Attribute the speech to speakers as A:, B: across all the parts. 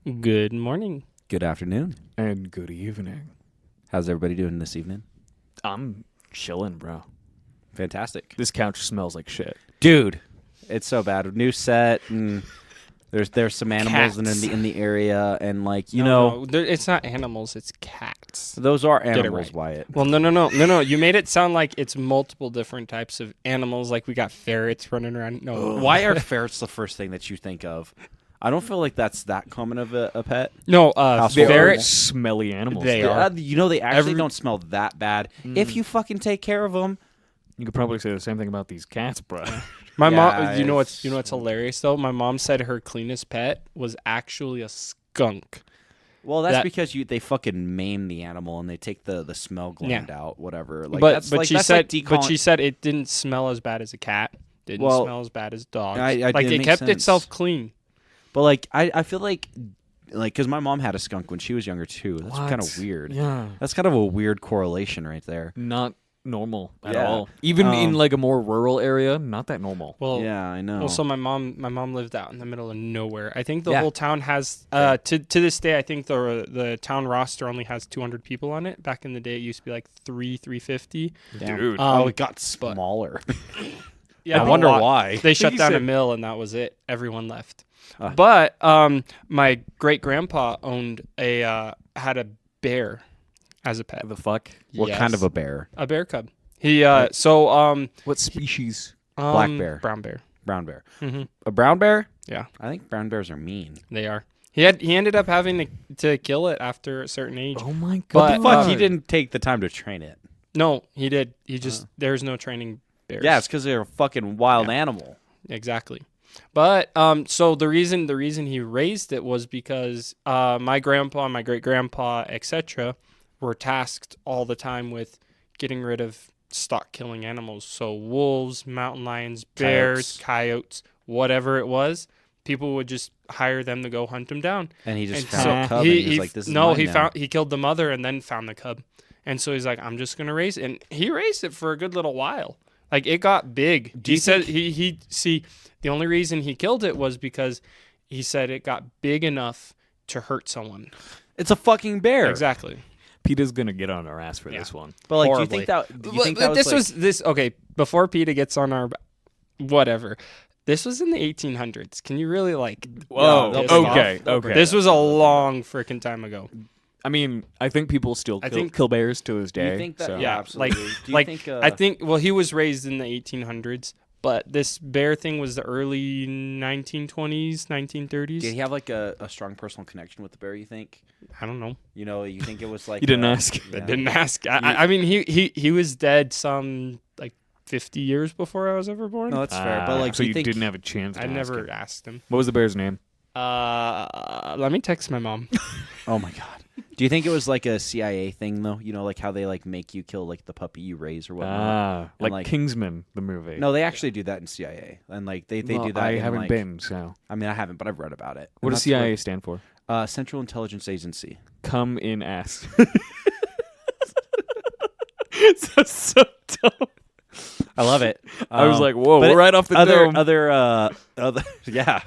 A: Good morning.
B: Good afternoon.
C: And good evening.
B: How's everybody doing this evening?
C: I'm chilling, bro.
B: Fantastic.
C: This couch smells like shit.
B: Dude, it's so bad. New set, and there's some animals in the area, and
A: It's not animals, it's cats.
B: those are
A: it
B: animals,
A: right.
B: Wyatt.
A: Well, no. You made it sound like it's multiple different types of animals, like we got ferrets running around. No.
B: Why are ferrets the first thing that you think of? I don't feel like that's that common of a pet.
A: No,
B: Household
A: ferrets.
C: Smelly animals.
A: They are.
B: They actually don't smell that bad if you fucking take care of them.
C: You could probably say the same thing about these cats, bro.
A: My mom.
B: Yeah,
A: You know what's hilarious though? My mom said her cleanest pet was actually a skunk.
B: Well, that's because they fucking maim the animal and they take the smell gland out, whatever. Like,
A: she said it didn't smell as bad as a cat. Didn't smell as bad as dogs. It kept itself clean.
B: But I feel like because my mom had a skunk when she was younger too. That's kind of weird.
C: Yeah.
B: That's kind of a weird correlation right there.
C: Not normal at all. Even in like a more rural area, not that normal.
A: Well,
B: yeah, I know.
A: Well, so my mom lived out in the middle of nowhere. I think the whole town has to this day. I think the town roster only has 200 people on it. Back in the day, it used to be like 350.
C: Dude.
B: It got smaller.
A: Yeah,
B: I wonder why.
A: They shut down a mill and that was it. Everyone left. But my great grandpa had a bear as a pet.
C: The fuck?
B: What kind of a bear?
A: A bear cub. What
C: species?
B: Black bear.
A: Brown bear.
B: Brown bear.
A: Mm-hmm.
B: A brown bear?
A: Yeah.
B: I think brown bears are mean.
A: They are. He ended up having to kill it after a certain age.
C: Oh my god.
B: What the fuck? He didn't take the time to train it.
A: No, he did. He just there's no training bears.
B: Yeah, it's because they're a fucking wild animal.
A: Exactly. But so the reason he raised it was because my grandpa, my great grandpa, etc., were tasked all the time with getting rid of stock killing animals. So wolves, mountain lions, bears, coyotes, whatever it was, people would just hire them to go hunt them down.
B: And he just found a cub. And he was like, "This is mine now."
A: He killed the mother and then found the cub. And so he's like, "I'm just gonna raise it." And he raised it for a good little while. Like it got big. The only reason he killed it was because he said it got big enough to hurt someone.
B: It's a fucking bear.
A: Exactly.
C: PETA's gonna get on our ass for this one.
B: But like,
A: Horribly.
B: do you think that
A: okay? Before PETA gets on our, whatever. This was in the 1800s. Can you really like?
C: Whoa.
A: Okay.
C: Okay.
A: This was a long freaking time ago.
C: I mean, I think people still kill bears to this day.
B: You think that?
C: So.
B: Yeah, absolutely. Do you think,
A: I think. Well, he was raised in the 1800s, but this bear thing was the early 1920s, 1930s.
B: Did he have like a strong personal connection with the bear? You think?
A: I don't know.
B: You think it was like
C: you didn't ask.
A: I didn't ask. I mean, he was dead some like 50 years before I was ever born.
B: No, that's fair. But like,
C: so you didn't have a chance.
A: I never asked him.
C: What was the bear's name?
A: Let me text my mom.
B: Oh my god. Do you think it was like a CIA thing though? You know, like how they like make you kill like the puppy you raise or whatnot.
C: Like Kingsman, the movie.
B: No, they actually do that in CIA, and like they do that.
C: I haven't been, so
B: I mean, I haven't, but I've read about it.
C: What does CIA stand for?
B: Central Intelligence Agency.
C: Come in ass. so dumb.
B: I love it.
C: I was like, "Whoa, we're right off the dome."
B: Other, yeah,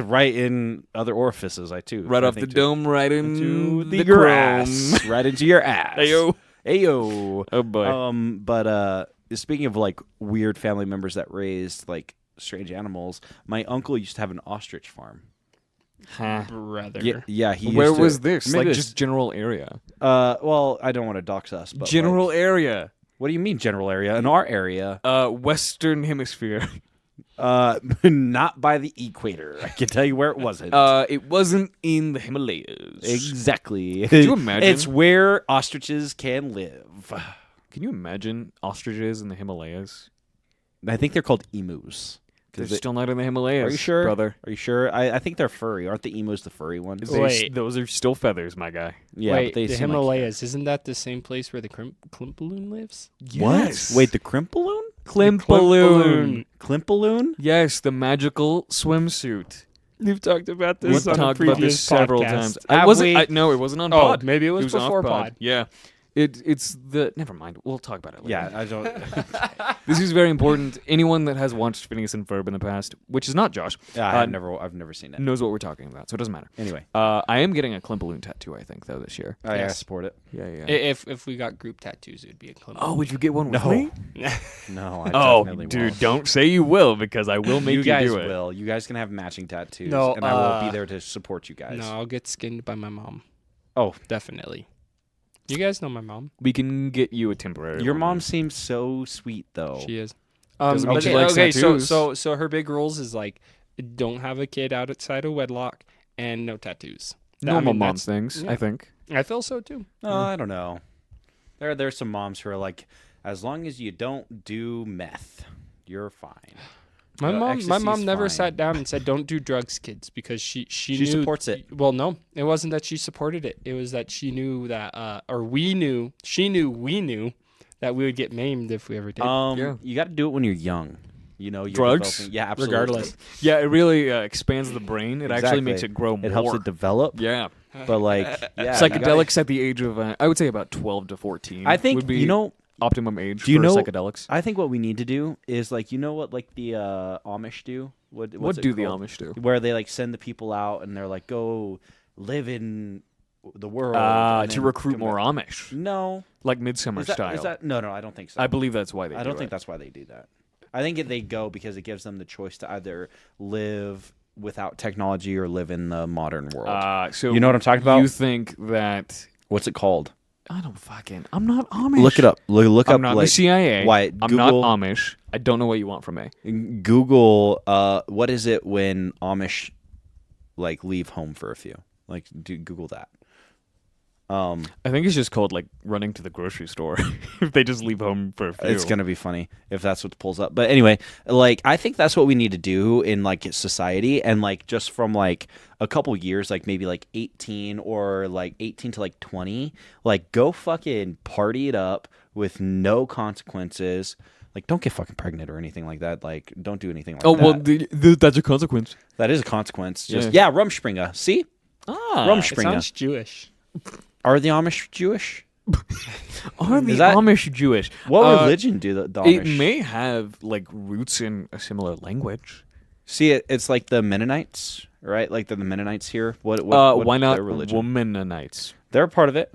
B: right in other orifices.
C: Right off the dome, right into the
B: grass, right into your ass. Ayo.
C: Oh boy.
B: But speaking of like weird family members that raised like strange animals, my uncle used to have an ostrich farm.
A: Brother.
B: Yeah.
C: Where was this? Like just general area.
B: Well, I don't want to dox us, but
C: general area.
B: What do you mean general area? In our area,
C: Western Hemisphere.
B: Not by the equator. I can tell you where it wasn't.
C: It wasn't in the Himalayas.
B: Exactly.
C: Could you imagine?
B: It's where ostriches can live.
C: Can you imagine ostriches in the Himalayas?
B: I think they're called emus.
C: They're still not in the Himalayas.
B: Are you sure,
C: brother?
B: Are you sure? I think they're furry. Aren't the emus the furry ones?
A: Wait.
C: Those are still feathers, my guy.
B: Yeah,
A: wait,
B: but they
A: the
B: seem
A: Himalayas, isn't that the same place where the Klimpaloon lives?
B: What? Wait, the Krimpaloon?
A: Klimpaloon.
B: Klimpaloon?
C: Yes, the magical swimsuit.
A: You've talked about this
C: We've
A: on a
C: talked about this
A: previous
C: several
A: podcast.
C: times.
B: Have we?
C: No, it wasn't on
A: Oh,
C: pod.
A: maybe it was before
C: off
A: pod.
C: Yeah. It's the. Never mind. We'll talk about it later.
B: Yeah, I don't.
C: This is very important. Anyone that has watched Phineas and Ferb in the past, which is not Josh,
B: Yeah, I've never seen it.
C: knows what we're talking about, so it doesn't matter.
B: Anyway,
C: I am getting a Klimpaloon tattoo, I think, though, this year.
B: I
A: Yes.
B: support it.
C: Yeah, yeah.
A: If we got group tattoos, it would be a Klimt.
C: Oh, would you get one with
B: No.
C: me?
B: No, I
C: Oh,
B: definitely
C: dude,
B: won't.
C: don't say you will, because I will make
B: You guys
C: do it.
B: will. You guys can have matching tattoos,
A: No,
B: and I will be there to support you guys.
A: No, I'll get skinned by my mom.
B: Oh,
A: Definitely. You guys know my mom.
C: We can get you a temporary
B: your
C: one.
B: mom seems so sweet, though.
A: She is.
C: Doesn't mean
A: But
C: she likes
A: okay,
C: tattoos.
A: so her big rules is like, don't have a kid outside of wedlock and no tattoos.
C: Normal
A: mean,
C: mom's
A: that's-
C: things,
A: yeah.
C: I think.
A: I feel so too.
B: Oh, I don't know. There's some moms who are like, as long as you don't do meth, you're fine.
A: My mom
B: ecstasy's
A: never
B: fine.
A: sat down and said, "Don't do drugs, kids," because she knew,
B: supports it.
A: Well, no, it wasn't that she supported it. It was that she knew that, or we knew that we would get maimed if we ever did.
C: Yeah.
B: You got to do it when you're young. You know, you're
C: Drugs?
B: developing- Yeah, absolutely.
A: Regardless.
C: Yeah, it really expands the brain. It actually
B: Exactly.
C: makes it grow more.
B: It helps it develop.
C: Yeah.
B: But like, yeah,
C: Psychedelics at the age of, I would say about 12 to 14.
B: I think
C: would be
B: you know.
C: optimum age
B: Do you
C: for
B: know
C: psychedelics.
B: I think what we need to do is like, you know what, like the Amish do. What's
C: What
B: it
C: do the
B: called?
C: Amish do?
B: Where they like send the people out and they're like, go live in the world and
C: To
B: then
C: recruit
B: come
C: more
B: back.
C: Amish,
B: No,
C: like Midsummer
B: is that,
C: style.
B: is that no? I don't think so.
C: I believe that's why they.
B: I
C: do
B: don't think
C: it.
B: that's why they do that. I think they go because it gives them the choice to either live without technology or live in the modern world.
C: So
B: You know what I'm talking about?
C: You think that?
B: What's it called?
C: I don't fucking. I'm not Amish.
B: Look it up. Look
C: I'm
B: up
C: not
B: like
C: the CIA.
B: why
C: I'm not
B: Google
C: Amish. I don't know what you want from me.
B: Google what is it when Amish like leave home for a few? Like do Google that.
C: I think it's just called like running to the grocery store. If they just leave home for a few.
B: It's gonna be funny if that's what pulls up. But anyway, like I think that's what we need to do in like society, and like just from like a couple years, like maybe like 18 or like 18 to like 20, like go fucking party it up with no consequences. Like don't get fucking pregnant or anything like that. Like don't do anything like
C: Oh
B: that.
C: well, that's a consequence.
B: That is a consequence. Just
C: Yeah.
B: Rumspringa. See,
C: Ah,
A: it
B: Rumspringa.
A: sounds Jewish.
B: Are the Amish Jewish?
C: are the
B: Is that-
C: Amish Jewish?
B: What religion do the
C: It
B: Amish?
C: may have like roots in a similar language.
B: See, it's like the Mennonites, right? Like the Mennonites here. What's
C: Why not
B: their religion?
C: Womanites?
B: They're a part of it.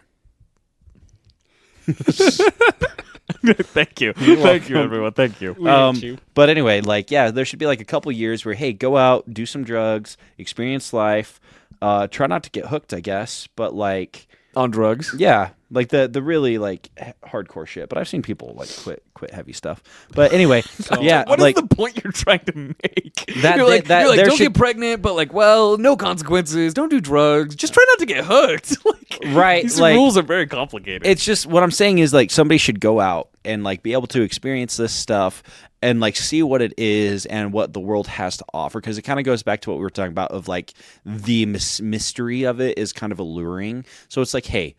C: Thank you, thank you, everyone. Thank you.
A: We hate you.
B: But anyway, like, yeah, there should be like a couple years where, hey, go out, do some drugs, experience life, try not to get hooked, I guess. But like,
C: On drugs.
B: yeah, like the really like hardcore shit. But I've seen people like quit heavy stuff. But anyway, yeah,
C: What is
B: like
C: the point you're trying to make?
B: That-
C: you're like,
B: that-
C: you're like
B: there
C: don't
B: should-
C: get pregnant, but like, well, no consequences. Don't do drugs. Just try not to get hooked. Like,
B: Right,
C: These
B: like-
C: rules are very complicated.
B: it's just what I'm saying is like somebody should go out and like be able to experience this stuff and like see what it is and what the world has to offer, because it kind of goes back to what we were talking about of like the mystery of it is kind of alluring. So it's like, hey,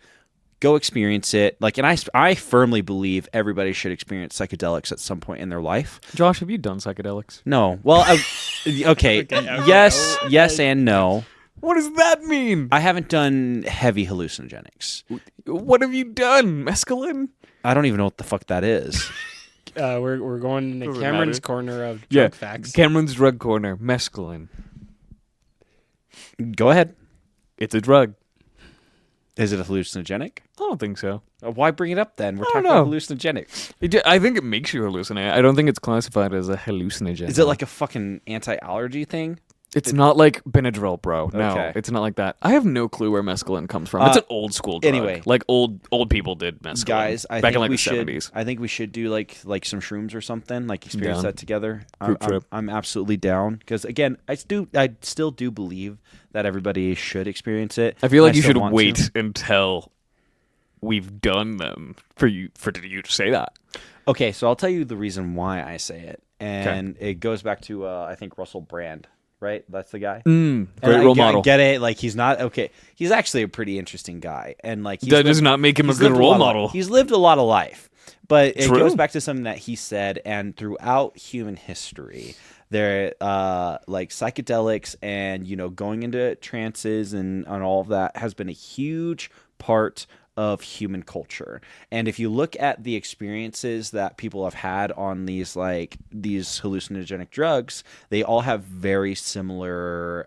B: go experience it. Like, and I firmly believe everybody should experience psychedelics at some point in their life.
C: Josh, have you done psychedelics?
B: No, well, okay, yes and no.
C: What does that mean?
B: I haven't done heavy hallucinogenics.
C: What have you done? Mescaline?
B: I don't even know what the fuck that is.
A: We're going into
C: Doesn't
A: Cameron's
C: matter.
A: corner of
C: Yeah.
A: drug facts.
C: Cameron's drug corner. Mescaline.
B: Go ahead.
C: It's a drug.
B: Is it a hallucinogenic?
C: I don't think so.
B: Why bring it up then? We're
C: I don't
B: talking about
C: know.
B: hallucinogenics.
C: I think it makes you hallucinate. I don't think it's classified as a hallucinogen.
B: Is it like a fucking anti-allergy thing?
C: It's not like Benadryl, bro. No,
B: Okay.
C: it's not like that. I have no clue where mescaline comes from. It's an old school drug.
B: anyway.
C: Like old people did mescaline.
B: Guys, I
C: back
B: think
C: in like
B: we
C: the
B: should.
C: 70s.
B: I think we should do like some shrooms or something. Like experience
C: Down.
B: that together.
C: Group trip.
B: I'm absolutely down because again, I still do believe that everybody should experience it.
C: I feel like you
B: still
C: should
B: want
C: wait
B: to.
C: until we've done them for you to say that.
B: Okay, so I'll tell you the reason why I say it, and it goes back to I think Russell Brand. Right, that's the guy.
C: Great
B: And
C: role
B: I
C: model.
B: get it. Like he's not okay. He's actually a pretty interesting guy, and like he's
C: That does not make him a
B: he's
C: good
B: lived
C: role
B: lot of
C: model.
B: life. He's lived a lot of life, but it
C: True.
B: goes back to something that he said. And throughout human history, there like psychedelics and going into trances and all of that has been a huge part of human culture. And if you look at the experiences that people have had on these hallucinogenic drugs, they all have very similar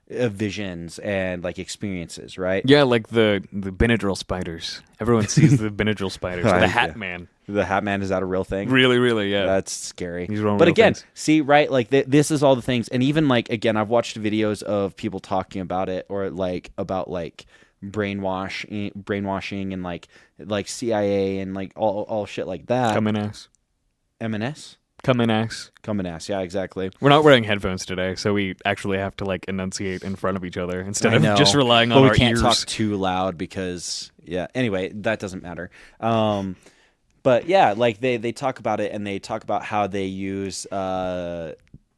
B: visions and like experiences, right?
C: Yeah, like the Benadryl spiders. Everyone sees the Benadryl spiders. Or the Hat Man.
B: The Hat Man, is that a real thing?
C: Really, really, yeah.
B: That's scary.
C: These are all
B: but
C: real
B: again,
C: things.
B: see, right? Like this is all the things, and even like again, I've watched videos of people talking about it, or like about like brainwashing, and like CIA and like all shit like that.
C: Come in ass.
B: M&S.
C: Come in ass.
B: Come in ass. Yeah, exactly.
C: We're not wearing headphones today, so we actually have to like enunciate in front of each other instead
B: I
C: of
B: know,
C: just relying
B: but
C: on
B: we
C: our
B: can't
C: ears.
B: talk too loud because anyway, that doesn't matter. But yeah, like they talk about it, and they talk about how they use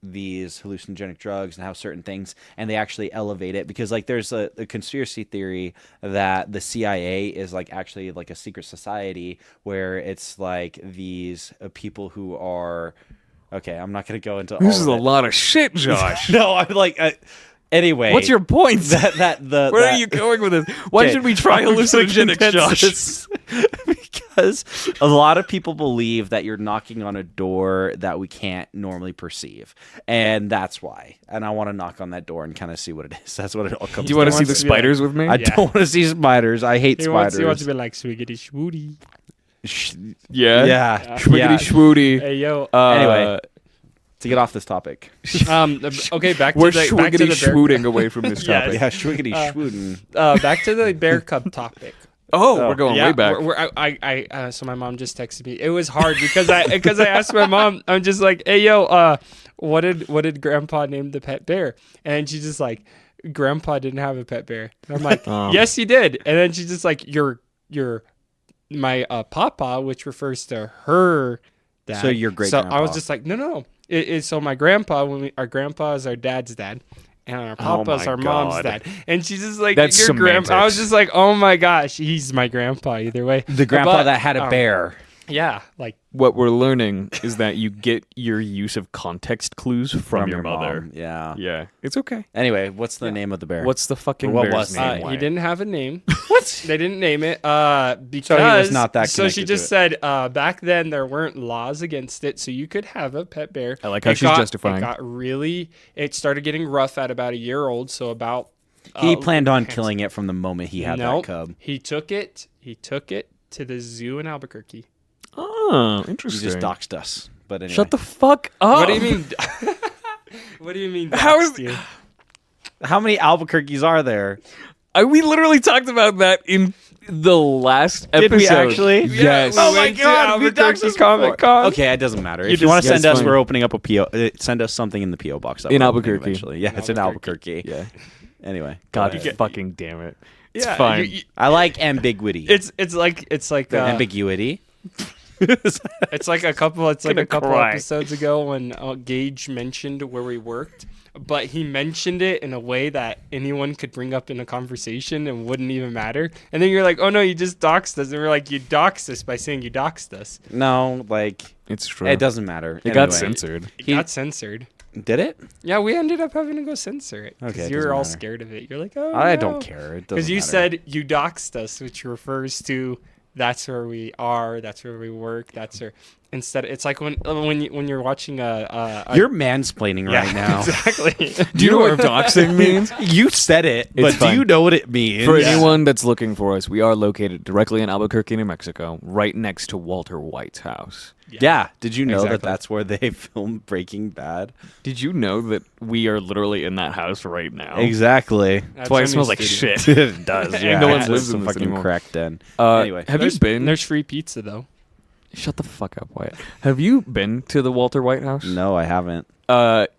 B: these hallucinogenic drugs and how certain things, and they actually elevate it, because like there's a conspiracy theory that the CIA is like actually like a secret society where it's like these people who are okay. I'm not going to go into
C: This
B: all
C: is
B: of
C: a
B: it.
C: lot of shit, Josh.
B: No, I'm like anyway.
C: What's your point? Where are you going with this? Why
B: Okay.
C: should we try hallucinogenics, Josh?
B: Because a lot of people believe that you're knocking on a door that we can't normally perceive, and that's why. And I want to knock on that door and kind of see what it is. That's what it all comes.
C: Do you want to
B: down
C: see the
A: wants to be like-
C: spiders with me?
B: I don't want to see spiders. I hate
A: He
B: spiders.
A: wants to be like swiggity swooty.
C: yeah.
B: Yeah.
C: Schwiggity
B: Yeah.
C: schwoody.
A: Hey yo.
B: Anyway. To get off this topic.
A: Okay, back to
C: We're
A: the back to
C: schwiggity
A: the bear.
C: schwooting away from this
A: Yes.
C: topic.
B: Yeah, schwiggity schwootin'.
A: Back to the bear cub topic.
C: Oh, we're going way back.
A: So my mom just texted me. It was hard because I asked my mom. I'm just like, hey yo, what did Grandpa name the pet bear? And she's just like, Grandpa didn't have a pet bear. And I'm like, yes, he did. And then she's just like, you're my papa, which refers to her dad.
B: So your great
A: So
B: grandpa.
A: I was just like, no. So my grandpa, our grandpa is our dad's dad. And our papa's
C: my
A: our mom's
C: God.
A: dad. And she's just like,
C: That's
A: your grandpa. I was
C: semantics.
A: just like, oh my gosh, he's my grandpa either way.
B: the grandpa
A: But,
B: that had a bear.
A: Yeah, like
C: What we're learning is that you get your use of context clues from your mother.
B: mom. Yeah.
C: Yeah, it's okay.
B: Anyway, what's the name of the bear?
C: What's the fucking
B: Or what
C: bear's
B: was the
C: name?
B: name?
A: he didn't have a name.
B: what?
A: They didn't name it because
B: not that
A: So she
B: connected to
A: just said back then there weren't laws against it, so you could have a pet bear.
C: I like how she's justifying.
A: It started getting rough at about a year old. So about
B: He planned on killing it from the moment he had
A: Nope.
B: that cub.
A: He took it to the zoo in Albuquerque.
C: Oh,
B: He
C: interesting.
B: just doxed us. But anyway.
C: Shut the fuck up.
A: What do you mean? What do you mean?
C: How is-
A: doxed you?
B: How many Albuquerques are there?
C: We literally talked about that in the last episode.
B: Did we actually?
C: Yes.
A: we
B: Oh my
A: went to
B: God, we doxed
A: Albuquerque
B: us
A: Comic Con.
B: Okay, it doesn't matter. If you
C: just-
B: want to
C: yeah,
B: send
C: it's
B: us,
C: fine.
B: we're opening up a PO. Send us something in the PO box. that
C: In
B: we're opening
C: Albuquerque.
B: eventually. Yeah, it's in Albuquerque.
C: Yeah.
B: Anyway,
C: God
B: go ahead.
C: fucking damn it. It's
A: Yeah,
C: fine.
B: I like ambiguity.
A: It's like
B: ambiguity.
A: It's like a couple
C: cry.
A: episodes ago when Gage mentioned where we worked, but he mentioned it in a way that anyone could bring up in a conversation and wouldn't even matter. And then you're like, "Oh no, you just doxed us," and we're like, "You doxed us by saying you doxed us."
B: No, like
C: It's true.
B: it doesn't matter.
C: It got
B: Anyway.
C: censored.
A: It got censored.
B: Did it?
A: Yeah, we ended up having to go censor it because
B: Okay, it
A: you were
B: doesn't
A: all
B: matter.
A: scared of it. You're like, "Oh,
B: I
A: no."
B: don't care. It doesn't
A: Because you
B: matter.
A: said you doxed us, which refers to that's where we are, that's where we work, that's where. Instead, it's like when you're watching a
B: You're mansplaining right now.
A: exactly.
C: Do you know what doxing means?
B: You said it, but
C: fine.
B: do you know what it means?
C: For anyone that's looking for us, we are located directly in Albuquerque, New Mexico, right next to Walter White's house.
B: Yeah. Did you know that
A: Exactly.
B: that's where they filmed Breaking Bad?
C: Did you know that we are literally in that house right now?
B: Exactly.
C: That's why it
A: Jimmy's
C: smells like
A: studio.
C: shit.
B: It does. Yeah.
C: No one
B: It's
C: lives
B: a
C: in this
B: fucking
C: anymore.
B: crack den. Anyway,
C: Have you been?
A: There's free pizza though.
C: Shut the fuck up, Wyatt. Have you been to the Walter White house?
B: no, I haven't.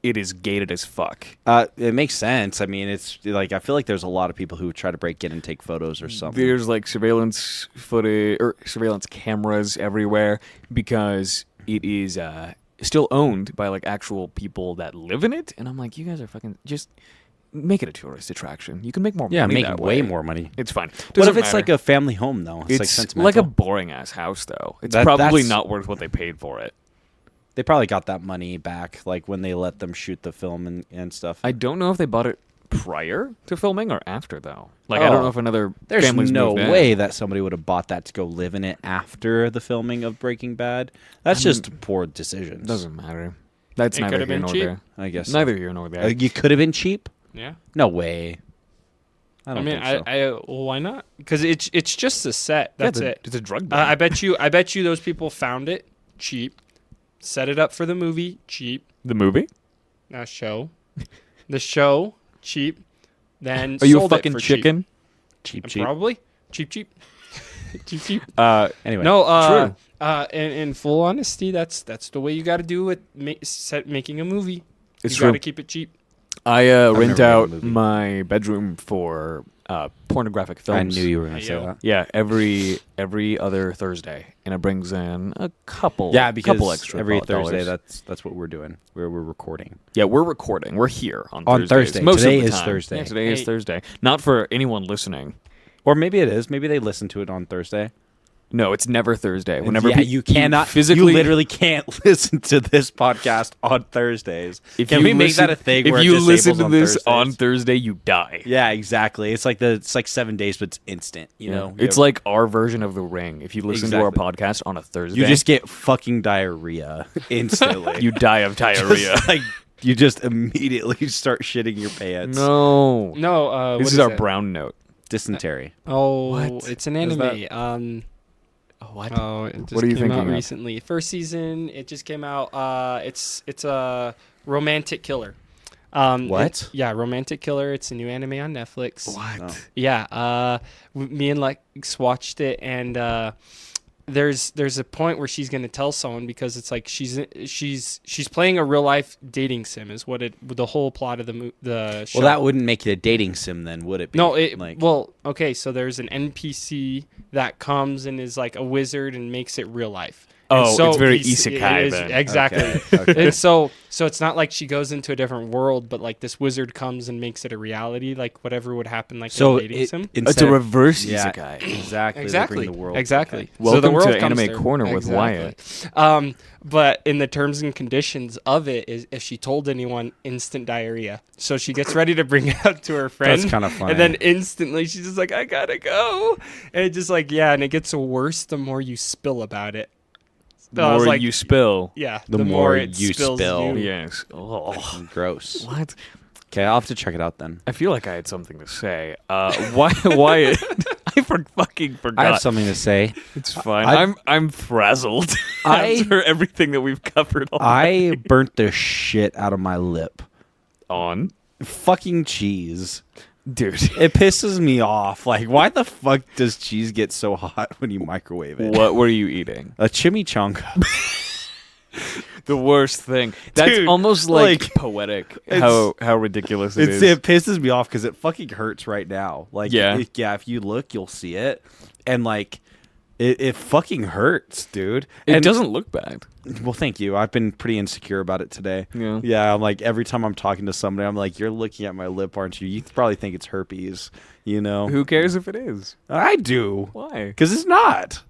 C: It is gated as fuck.
B: It makes sense. I mean, it's like I feel like there's a lot of people who try to break in and take photos or something.
C: There's like surveillance footage or surveillance cameras everywhere because it is still owned by like actual people that live in it. And I'm like, you guys are fucking just make it a tourist attraction. You can make more
B: yeah,
C: money
B: make
C: that
B: way
C: way.
B: more money.
C: It's fine.
B: What
C: Doesn't
B: if it's
C: matter.
B: like a family home though? It's like
C: It's
B: sentimental.
C: like a boring ass house though. It's
B: That-
C: probably
B: that's-
C: not worth what they paid for it.
B: They probably got that money back, like when they let them shoot the film and stuff.
C: I don't know if they bought it prior to filming or after though? Like I don't know if another
B: There's
C: family's
B: no
C: moved in.
B: way that somebody would have bought that to go live in it after the filming of Breaking Bad. That's just poor decisions.
C: Doesn't matter. That's
A: It
C: neither
A: could've
C: here
A: been
C: nor
A: cheap.
C: there.
B: I guess
C: Neither here nor there.
B: You could have been cheap.
A: Yeah.
B: No way. I
A: I
B: don't
A: mean,
B: think so.
A: well, why not? Because it's just a set.
C: Yeah,
A: That's it.
C: It's a drug den.
A: I bet you those people found it cheap, set it up for the movie cheap.
C: The movie?
A: Show, the show cheap. Then
C: Are you a
A: sold it
C: fucking
A: for
C: chicken?
B: Cheap.
A: Probably cheap. cheap.
B: Anyway.
A: No, in full honesty, that's the way you got to do with making a movie.
C: It's
A: You got
C: true.
A: to keep it cheap.
C: I
B: never
C: rent
B: made a
C: out
B: movie.
C: my bedroom for pornographic films.
B: I knew you were going to say
A: Yo.
B: that.
C: Yeah, every other Thursday, and it brings in a couple.
B: Yeah, because
C: couple extra
B: every
C: dollars.
B: Thursday, that's what we're doing. We're recording.
C: Yeah, we're recording. We're here on
B: On
C: Thursdays.
B: Thursday.
C: Most
B: Today
C: of the
B: is
C: time.
B: Thursday.
C: Yeah, today is
A: Hey.
C: Thursday. Not for anyone listening.
B: Or maybe it is. Maybe they listen to it on Thursday.
C: No, it's never Thursday. Whenever
B: you cannot
C: physically,
B: you literally can't listen to this podcast on Thursdays.
C: if
B: Can
C: you
B: we make
C: listen-
B: that a thing?
C: If
B: where it
C: you listen
B: disables
C: to
B: on
C: this
B: Thursdays?
C: on Thursday, you die.
B: Yeah, exactly. It's like 7 days, but it's instant. You know,
C: It's like our version of The Ring. If you listen to our
B: Exactly.
C: podcast on a Thursday,
B: you just get fucking diarrhea instantly.
C: you die of diarrhea.
B: Just, like you just immediately start shitting your pants.
C: No,
A: No,
C: this
A: what
C: is our
A: it?
C: brown note.
B: Dysentery.
A: Oh,
C: What?
A: it's an
B: Is
A: anime.
C: What?
A: Oh, it just
C: What are you
A: came
C: thinking
A: out
C: of?
A: recently. First season, it just came out. It's a romantic killer.
B: What?
A: Yeah, romantic killer. It's a new anime on Netflix.
C: What?
B: Oh.
A: Yeah. Me and Lex watched it, and there's a point where she's gonna tell someone because it's like she's playing a real life dating sim is what the whole plot of the show.
B: Well, that wouldn't make it a dating sim then, would it be?
A: No,
B: like
A: well, okay, so there's an NPC that comes and is like a wizard and makes it real life. And
C: Oh,
A: so
C: it's very
A: he's-
C: isekai
A: it is-
C: then.
A: Exactly.
B: Okay.
A: And so it's not like she goes into a different world, but like this wizard comes and makes it a reality, like whatever would happen like
B: so
A: in a dating sim.
C: It's a reverse
B: yeah,
C: isekai.
B: exactly. They
A: Exactly.
B: bring the world.
A: Exactly.
B: Okay.
A: So the
C: Welcome
A: world
C: to
A: comes
C: Anime
A: there.
C: Corner with
A: Exactly. But in the terms and conditions of it is if she told anyone, instant diarrhea. So she gets ready to bring it up to her friend.
B: That's kinda funny.
A: And then instantly she's just like, I gotta go. And it just like, yeah, and it gets worse the more you spill about it.
C: The
A: So I was
C: more
A: like,
C: you spill.
A: yeah,
B: The
A: the
B: more
A: more it
B: you
A: spills
B: spill.
A: you.
C: Yes. Oh,
B: Gross.
C: what?
B: Okay, I'll have to check it out then.
C: I feel like I had something to say. Why? Fucking forgot.
B: I have something to say.
C: It's fine.
B: I-
C: I'm frazzled
B: I-
C: after everything that we've covered
B: I burnt the shit out of my lip.
C: on.
B: Fucking cheese.
C: Dude.
B: It pisses me off. Like, why the fuck does cheese get so hot when you microwave it?
C: What were you eating?
B: A chimichanga.
C: The worst thing. That's
B: Dude,
C: almost like,
B: like,
C: poetic. How ridiculous it is.
B: It pisses me off because it fucking hurts right now. Like,
C: Yeah.
B: if you look, you'll see it, and like, it fucking hurts, dude.
C: It
B: And-
C: doesn't look bad.
B: Well, thank you. I've been pretty insecure about it today.
C: Yeah.
B: Yeah, I'm like every time I'm talking to somebody, I'm like, "You're looking at my lip, aren't you? You probably think it's herpes." You know?
C: Who cares if it is?
B: I do,
C: Why?
B: because it's not.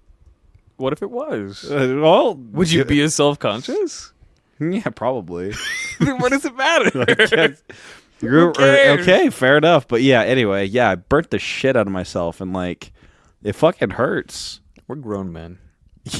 C: What if it was?
B: Well,
C: Would you be as self-conscious?
B: Yeah, probably.
C: Then what does it matter? cares?
B: Okay, fair enough. But yeah, anyway, yeah, I burnt the shit out of myself, and like, it fucking hurts.
C: We're grown men.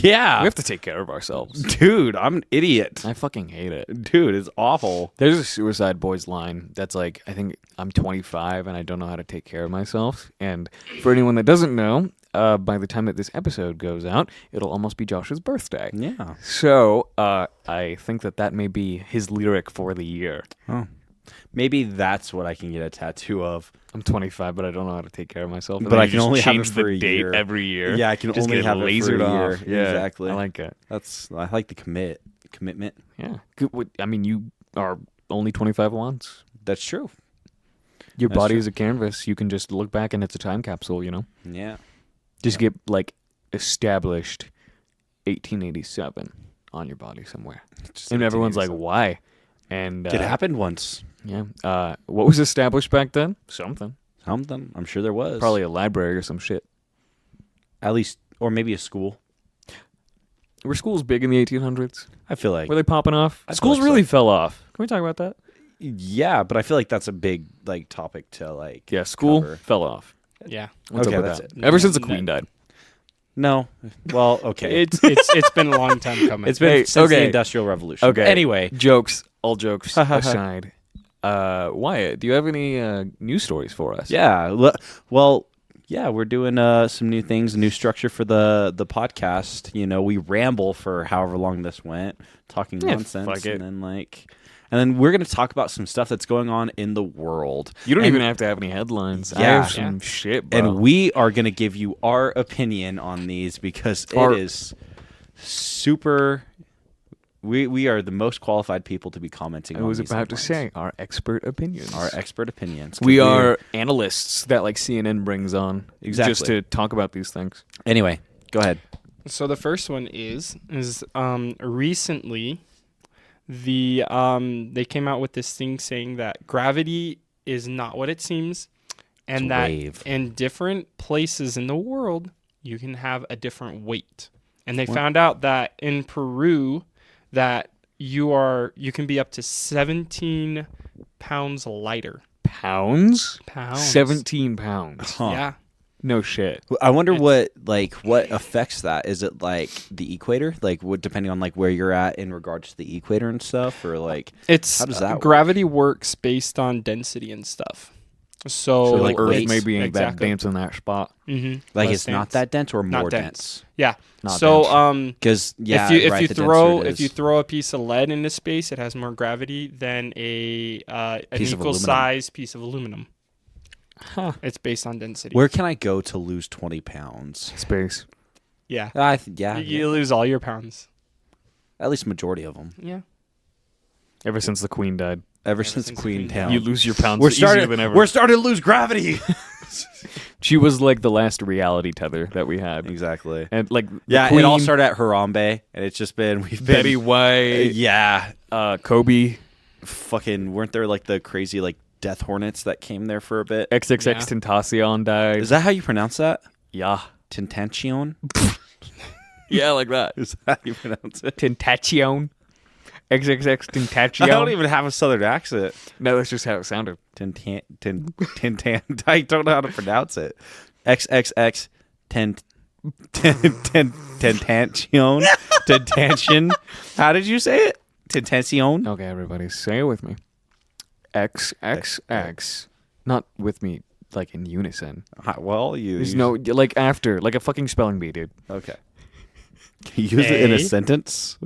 B: Yeah,
C: We have to take care of ourselves.
B: dude, I'm an idiot.
C: I fucking hate it.
B: Dude, it's awful.
C: There's a Suicide Boys line that's like, I think I'm 25 and I don't know how to take care of myself. And for anyone that doesn't know, by the time that this episode goes out, it'll almost be Josh's birthday.
B: Yeah.
C: So I think that may be his lyric for the year.
B: Oh. Maybe that's what I can get a tattoo of.
C: I'm 25, but I don't know how to take care of myself. And
B: But
C: then
B: I
C: you
B: can
C: just
B: only have
C: change
B: it for
C: the
B: a
C: date
B: year.
C: every year.
B: Yeah, I can
C: just
B: only
C: get
B: have it for
C: lasered
B: a
C: off.
B: year.
C: Yeah,
B: Exactly.
C: I like it.
B: I like the commitment.
C: Yeah. I mean, you are only 25 once.
B: That's true.
C: Your
B: That's
C: body
B: true.
C: is a canvas. You can just look back and it's a time capsule, you know?
B: Yeah.
C: Just get, like, established 1887 on your body somewhere. And everyone's like, why? And
B: It happened once.
C: yeah. What was established back then? Something.
B: Something. I'm sure there was.
C: Probably a library or some shit.
B: At least, or maybe a school.
C: Were schools big in the 1800s?
B: I feel like.
C: Were they popping off?
B: I feel
C: Schools
B: like
C: really
B: so.
C: fell off. Can we talk about that?
B: Yeah, but I feel like that's a big like topic to like.
C: Yeah, school
B: cover.
C: fell off.
A: Yeah.
C: What's
B: Okay,
C: up with
B: that's
C: that? Ever since the
A: No.
C: Queen died.
B: No, well, okay.
A: It's been a long time coming.
B: It's been
C: Hey,
B: since the
C: okay.
B: Industrial Revolution.
C: Okay.
B: Anyway,
C: Jokes, all jokes aside. Wyatt, do you have any news stories for us?
B: yeah. Well, yeah, we're doing some new things, a new structure for the podcast. You know, we ramble for however long this went, talking
C: Yeah,
B: nonsense,
C: fuck it.
B: and then we're gonna talk about some stuff that's going on in the world.
C: You don't
B: And-
C: even have to have any headlines. I
B: Yeah.
C: have some shit, bro.
B: And we are going to give you our opinion on these because it is super. We are the most qualified people to be commenting on
C: I was
B: these
C: about to
B: headlines.
C: say our expert opinions.
B: Our expert opinions. 'Cause
C: we
B: we're-
C: are analysts that like CNN brings on
B: Exactly.
C: just to talk about these things.
B: Anyway, go ahead.
A: So the first one is recently they came out with this thing saying that gravity is not what it seems, and
B: It's a
A: that
B: wave.
A: in different places in the world you can have a different weight. And they found out that in Peru that you can be up to 17 pounds lighter.
C: Pounds?
A: Pounds.
C: 17 pounds.
B: Huh.
A: Yeah.
C: No shit.
B: I wonder
A: It's-
B: what affects that. Is it like the equator? Like what, depending on like where you're at in regards to the equator and stuff, or like
A: It's
B: How does that work?
A: gravity works based on density and stuff. So,
C: So like Earth
B: weights.
C: maybe ain't that
A: exactly.
C: dense in that spot.
A: Mm-hmm.
B: like it's not that dense or more dense?
A: Yeah.
C: Not
A: so
C: dense.
B: Because yeah,
A: if you
B: right, the
A: throw
B: denser it
A: if you
B: is.
A: throw a piece of lead into space, it has more gravity than an
B: Piece of
A: equal
B: aluminum.
A: size piece of aluminum.
C: Huh.
A: It's based on density.
B: Where can I go to lose 20 pounds?
C: Space.
A: Yeah.
B: Yeah,
A: You lose all your pounds.
B: at least majority of them.
A: Yeah.
C: Ever since the Queen died.
B: Ever since
A: since
B: Queen
A: Queen
B: Town,
C: You lose your pounds
B: we're
C: easier
B: starting.
C: than ever.
B: We're starting to lose gravity.
C: She was like the last reality tether that we had.
B: exactly.
C: And like the
B: Yeah,
C: Queen,
B: it all started at Harambe, and it's just been we've
C: Betty
B: been,
C: White,
B: yeah,
C: Kobe,
B: fucking weren't there like the crazy like death hornets that came there for a bit?
C: XXX
A: Yeah.
C: Tentacion died.
B: Is that how you pronounce that?
C: Yeah.
B: Tentacion?
C: Yeah, like that.
B: Is that how you pronounce it?
C: Tentacion. XXX
B: I
C: Tentacion.
B: don't even have a southern accent.
C: No, that's just how it sounded.
B: I don't know how to pronounce it. XXX Tentacion. Tentacion. How did you say it? Tentacion.
C: Okay, everybody, say it with me. XXX. Not with me, like in unison.
B: Well, you
C: There's no, like after, like a fucking spelling bee, dude.
B: Okay. Can you use it in a
A: A?
B: sentence?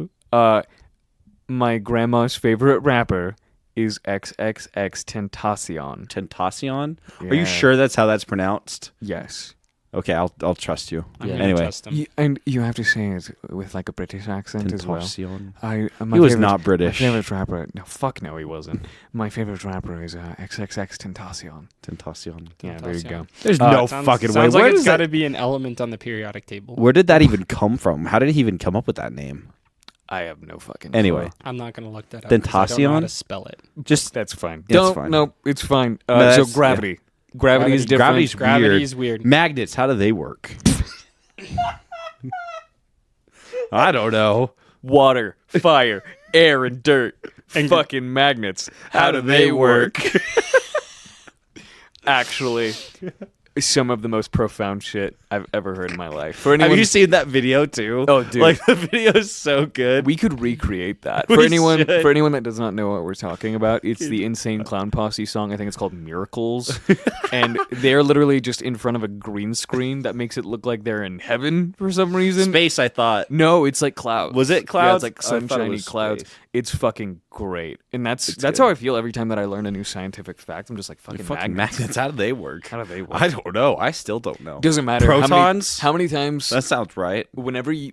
C: My grandma's favorite rapper is XXX Tentacion.
B: Tentacion? Are
C: Yeah.
B: you sure that's how that's pronounced?
C: Yes.
B: Okay, I'll trust you.
A: I'm gonna
B: Anyway,
A: trust him.
C: And you have to say it with like a British accent as well.
B: Tentacion.
C: My
B: He was
C: favorite-
B: not British.
C: My favorite rapper. No, fuck no, he wasn't. My favorite rapper is XXX Tentacion.
B: Tentacion.
C: Yeah, there you go.
A: Tentacion.
B: There's
C: Uh,
B: no
A: Sounds,
B: fucking way.
A: sounds
B: Where
A: like it's
B: does
A: got
B: that-
A: to be an element on the periodic table.
B: Where did that even come from? How did he even come up with that name?
C: I have no fucking.
B: Anyway,
A: I'm not gonna look that up. 'cause I don't know how
B: Tentacion?
A: to spell it.
B: just
C: That's fine.
B: It's
C: Don't.
B: fine.
C: No, it's fine.
B: No,
C: So
B: that's-
C: gravity. Gravity is different.
B: Gravity's
A: Gravity is weird.
B: magnets. How do they work? I don't know.
C: Water, fire, air, and dirt. And fucking magnets. How do they work? Actually, some of the most profound shit I've ever heard in my life. For anyone,
B: Have you seen that video too?
C: Oh, dude.
B: Like the video is so good.
C: we could recreate that.
B: We
C: For anyone,
B: should.
C: for anyone that does not know what we're talking about, it's the Insane Clown Posse song. I think it's called Miracles, and they're literally just in front of a green screen that makes it look like they're in heaven for some reason.
B: Space, I thought.
C: No, it's like clouds.
B: Was it
C: Yeah,
B: clouds?
C: it's like
B: I thought it
C: sunshiny
B: was
C: clouds.
B: space.
C: It's fucking great, and that's
B: good.
C: how I feel every time that I learn a new scientific fact. I'm just like fucking,
B: Fucking
C: magnets.
B: magnets. How do they work?
C: How do they work?
B: I don't know. I still don't know.
C: Doesn't matter.
B: Protons?
C: How many times?
B: That sounds right.
C: Whenever you,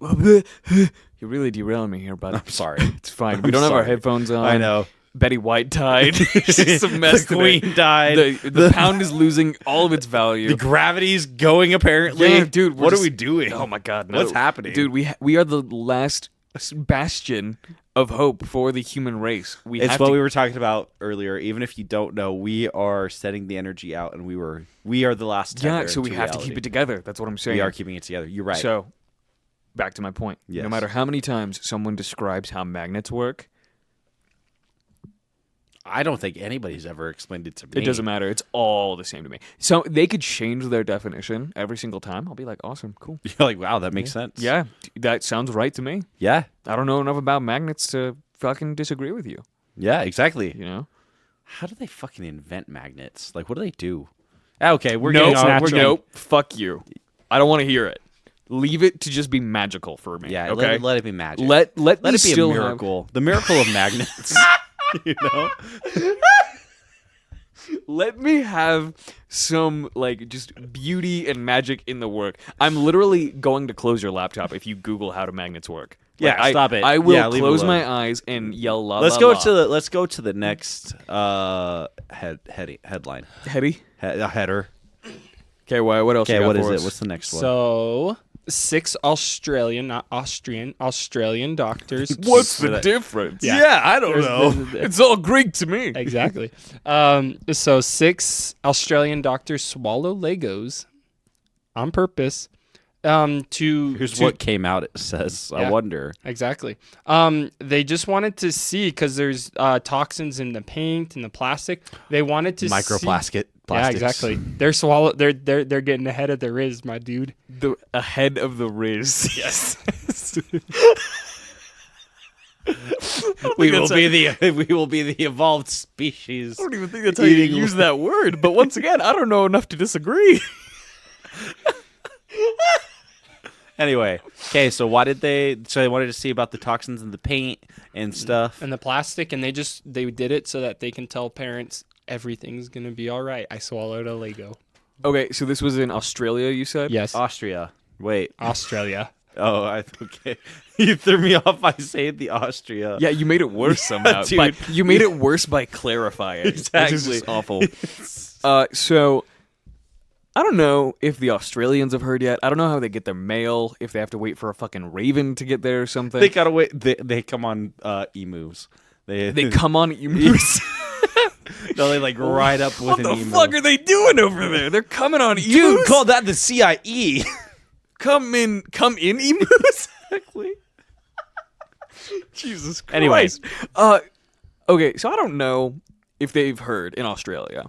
C: you're really derailing me here, bud.
B: I'm sorry.
C: It's fine. We don't have our headphones on.
B: I know.
C: Betty White died. It's just a mess.
B: The
C: today.
B: queen died.
C: The pound is losing all of its value.
B: The gravity's going apparently.
C: Yeah, dude, we're
B: what
C: just-
B: are we doing?
C: Oh my god, no.
B: What's happening?
C: dude? We are the last bastion of hope for the human race.
B: It's
C: have
B: what
C: to,
B: we were talking about earlier. Even if you don't know, we are setting the energy out, and we are the last.
C: yeah.
B: tether
C: So we
B: to
C: have to
B: reality.
C: keep it together. That's what I'm saying.
B: We are keeping it together. You're right.
C: So, back to my point.
B: Yes.
C: No matter how many times someone describes how magnets work,
B: I don't think anybody's ever explained it to me.
C: It doesn't matter. It's all the same to me. So they could change their definition every single time. I'll be like, awesome, cool.
B: You're like, wow, that makes sense.
C: Yeah, that sounds right to me.
B: Yeah.
C: I don't know enough about magnets to fucking disagree with you.
B: Yeah, exactly.
C: You know?
B: How do they fucking invent magnets? Like, what do they do? Okay, we're getting on. We're getting,
C: Nope. Fuck you. I don't want to hear it. Leave it to just be magical for me.
B: Yeah,
C: okay.
B: let it be magic.
C: Let
B: Let
C: me
B: it be
C: still
B: a miracle. The miracle of magnets. You know?
C: Let me have some like just beauty and magic in the work. I'm literally going to close your laptop if you Google how do magnets work. Like,
B: Yeah, stop it.
C: I will
B: Yeah, leave it
C: close
B: alone.
C: my eyes and yell la
B: Let's
C: la,
B: go
C: la.
B: to the let's go to the next headline.
C: Heady.
B: A header.
C: Okay, what else?
B: Okay,
C: you got
B: what
C: for
B: is
C: us?
B: it? What's the next one?
A: So 6 Australian, not Austrian, Australian doctors.
C: What's the difference?
A: Yeah.
B: I don't
A: There's-
C: It's all Greek to me.
A: Exactly. So 6 Australian doctors swallow Legos on purpose.
B: Here's what came out. It says. I
A: Yeah.
B: wonder.
A: Exactly. They just wanted to see because there's toxins in the paint and the plastic. They wanted to see.
B: Microplastic.
A: Yeah,
B: Plastics.
A: exactly. They're getting ahead of the Riz, my dude.
C: The ahead of the Riz.
A: Yes.
B: We will be the evolved species.
C: I don't even think that's how you
B: Eating-
C: use that word. But once again, I don't know enough to disagree.
B: Anyway, okay. So why did they? So they wanted to see about the toxins in the paint and stuff.
A: And the plastic, and they did it so that they can tell parents everything's gonna be all right. I swallowed a Lego.
C: Okay, so this was in Australia, you said?
A: Yes.
B: Austria. Wait.
A: Australia.
B: Oh, okay. You threw me off by saying the Austria.
C: Yeah, you made it worse somehow.
B: dude.
C: You made it worse by clarifying.
B: Exactly.
C: This is just awful. So I don't know if the Australians have heard yet. I don't know how they get their mail, if they have to wait for a fucking raven to get there or something.
B: They gotta wait. They come on emus.
C: They come on emus.
B: No, they like ride up with
C: What
B: an
C: the
B: emu.
C: fuck are they doing over there? They're coming on emus?
B: Dude, call that the CIE.
C: Come in emus?
B: Exactly.
C: Jesus Christ.
B: Anyways.
C: Okay, so I don't know if they've heard in Australia,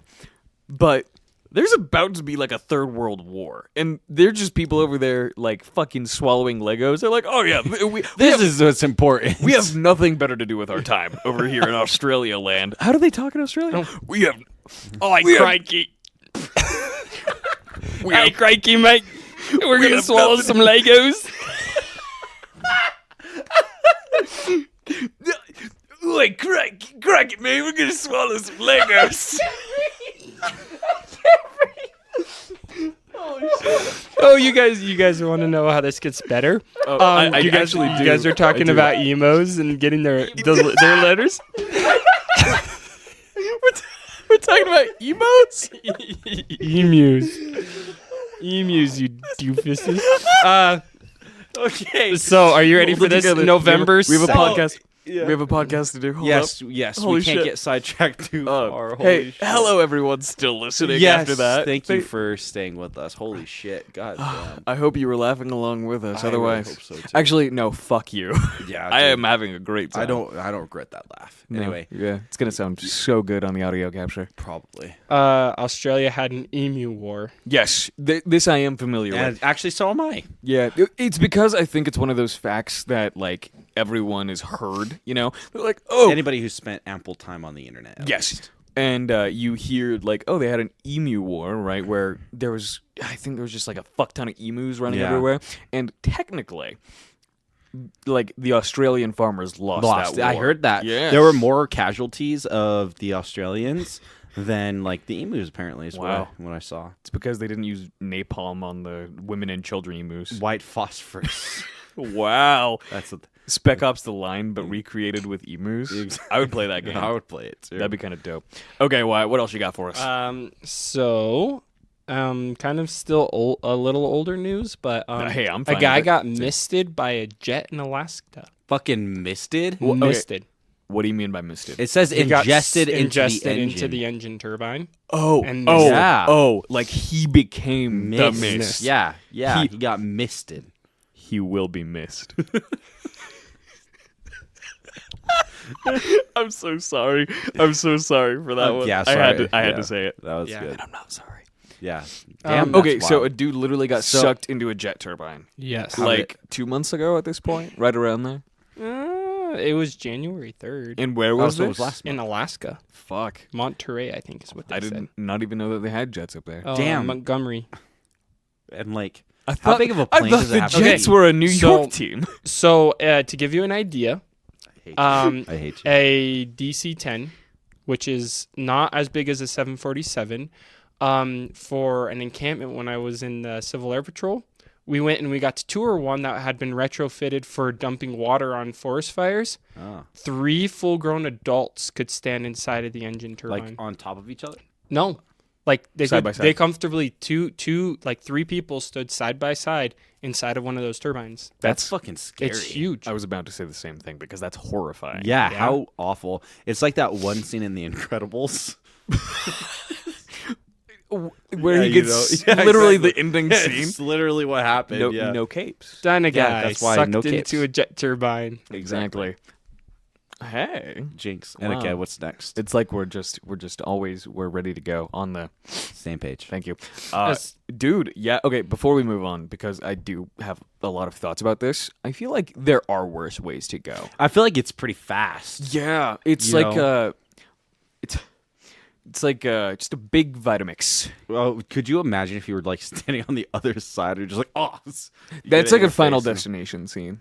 C: but there's about to be like a third world war, and they're just people over there like fucking swallowing Legos. They're like, oh yeah,
B: This is what's important.
C: we have nothing better to do with our time over here in Australia land. How do they talk in Australia? We have.
A: Oh, crikey. Hey, crikey, mate. We're going to swallow some Legos.
C: Oi, crack it, man. We're gonna swallow some Legos.
A: Oh, you guys want to know how this gets better?
C: I
A: you guys,
C: actually
A: you
C: do.
A: guys are
C: I
A: talking
C: do.
A: about emos and getting their letters.
C: We're talking about emos.
A: Emus, you doofuses.
B: Okay.
A: So, are you ready
C: Hold
A: for
C: it
A: this?
C: together.
A: November.
C: We have a
B: So-
C: podcast.
B: Yeah.
C: We have a podcast to do. Hold
B: Yes,
C: up.
B: yes.
C: Holy
B: We can't
C: shit.
B: get sidetracked too far. Holy
C: Hey,
B: shit.
C: hello, everyone still listening
B: Yes,
C: after that.
B: thank you for staying with us. Holy shit. God damn.
C: I hope you were laughing along with us.
B: I really
C: Otherwise,
B: hope so, too.
C: actually, no. Fuck you.
B: Yeah,
C: I
B: dude.
C: am having a great time.
B: I don't regret that laugh.
C: No,
B: Anyway,
C: yeah, it's gonna sound so good on the audio capture.
B: probably.
A: Australia had an emu war.
C: Yes, this I am familiar with.
B: And actually, so am I.
C: Yeah, it's because I think it's one of those facts that like everyone has heard. You know, they're like, oh,
B: Anybody who's spent ample time on the internet. at
C: yes.
B: least.
C: And you hear like, oh, they had an emu war, right? Where I think there was just like a fuck ton of emus running
B: Yeah.
C: everywhere. And technically, like the Australian farmers lost that war.
B: I heard that.
C: Yeah.
B: There were more casualties of the Australians than like the emus. Apparently, is
C: Wow.
B: what I saw.
C: It's because they didn't use napalm on the women and children emus.
B: White phosphorus.
C: Wow.
B: That's what.
C: Spec Ops The Line, but recreated with emus.
B: Exactly.
C: I would play that game.
B: I would play it too.
C: That'd be kind of dope. Okay, Wyatt, what else you got for us?
A: Kind of still a little older news, but
C: Hey, I'm
A: a
C: fine
A: guy
C: with it.
A: got misted by a jet in Alaska.
B: fucking misted.
C: okay.
A: Misted.
C: What do you mean by misted?
B: It says
A: He got
B: ingested
A: ingested
B: into
A: the engine turbine.
C: And
A: Oh,
B: yeah.
C: like he became the mist.
B: Yeah, yeah.
C: He-
B: He got misted.
C: He will be missed. I'm so sorry. I'm so sorry for that one.
B: Yeah,
C: I
B: sorry.
C: had to say it.
B: That was
A: Yeah.
B: good.
C: And I'm not sorry.
B: Yeah.
C: Okay,
B: that's
C: so a
B: wild.
C: dude literally got
B: So-
C: sucked into a jet turbine.
A: Yes.
C: Like 2 months ago at this point, right around there.
A: It was January 3rd
C: And where was
B: so it
C: this?
B: was last
A: in Alaska.
C: Fuck.
A: Monterey, I think is what they
C: I
A: said.
C: did not even know that they had jets up there.
A: Oh,
B: Damn.
A: Montgomery.
B: And like,
C: I
B: how
C: thought,
B: big of a
C: I
B: plane
C: thought
B: does it
C: the
B: have to
C: Jets
B: be?
C: were a New
A: So-
C: York team.
A: So to give you an idea,
B: I hate you.
A: um,
B: I hate you.
A: a DC-10, which is not as big as a 747, for an encampment when I was in the Civil Air Patrol. We went and we got to tour one that had been retrofitted for dumping water on forest fires.
B: Oh.
A: 3 full-grown adults could stand inside of the engine turbine.
B: Like on top of each other?
A: No, like they
C: Side
A: could,
C: by side.
A: they comfortably two like 3 people stood side by side inside of one of those turbines.
B: That's fucking scary.
A: It's huge.
C: I was about to say the same thing because that's horrifying.
B: Yeah,
A: Yeah.
B: how awful. It's like that one scene in The Incredibles.
C: Where
B: Yeah,
C: he
B: you
C: gets
B: know. Yeah,
C: literally
B: exactly.
C: the ending scene.
B: It's literally what happened.
C: No,
B: yeah.
C: no capes.
A: Done a
B: Yeah,
A: guy
B: that's why
A: sucked
B: no
A: into
B: capes.
A: a jet turbine.
C: Exactly. Hey,
B: Jinx. And
C: Wow.
B: okay, what's next?
C: it's like we're just always ready to go on the.
B: Same page.
C: Thank you,
A: Yes.
C: dude. Yeah. Okay. Before we move on, because I do have a lot of thoughts about this. I feel like there are worse ways to go.
B: I feel like it's pretty fast.
C: Yeah, it's
B: You
C: like
B: know?
C: it's like just a big Vitamix.
B: Well, could you imagine if you were like standing on the other side and just like, oh, you get
C: That's
B: it
C: like
B: in
C: a
B: your
C: Final
B: face and-
C: Destination scene.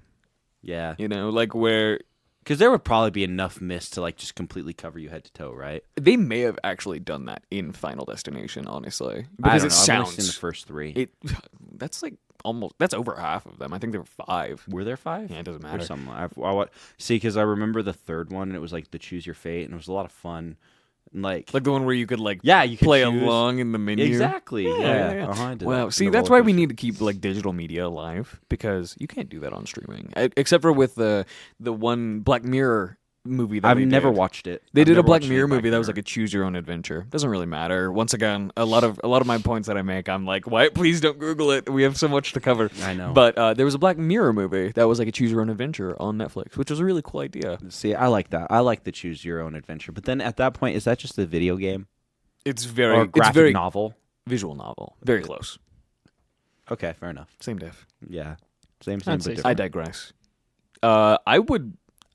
B: Yeah.
C: You know, like where
B: Because there would probably be enough mist to like just completely cover you head to toe, right?
C: they may have actually done that in Final Destination, honestly,
B: I
C: because
B: don't
C: it
B: know. I've only
C: sounds
B: seen the first 3.
C: it. That's like almost that's over half of them. I think there were 5.
B: Were there 5?
C: Yeah, it doesn't
B: Or
C: matter.
B: something. See, because I remember the third one, and it was like the Choose Your Fate, and it was a lot of fun. And like
C: Like the one where you could like
B: yeah, you could
C: play
B: choose.
C: along in the menu.
B: Exactly. Yeah. Uh-huh, I did
C: Well,
B: that.
C: see,
B: And the
C: that's
B: roller
C: why we
B: coaster.
C: need to keep like digital media alive because you can't do that on streaming, except for with the one Black Mirror movie that
B: I've
C: they
B: never
C: did.
B: watched it.
C: They
B: I've
C: did a
B: never
C: Black
B: watched any
C: Mirror
B: Black
C: movie that was
B: Mirror.
C: like a choose your own adventure. Doesn't really matter. Once again, a lot of my points that I make, I'm like, why? Please don't Google it. We have so much to cover.
B: I know.
C: But there was a Black Mirror movie that was like a choose your own adventure on Netflix, which was a really cool idea.
B: See, I like that. I like the Choose Your Own Adventure. But then at that point, is that just a video game
C: It's
B: or
C: very
B: a graphic
C: it's very
B: novel?
C: visual novel. Very close.
B: Okay, fair enough.
C: Same diff.
B: Yeah, same,
A: I'd
B: but
A: say so.
B: different.
C: I digress.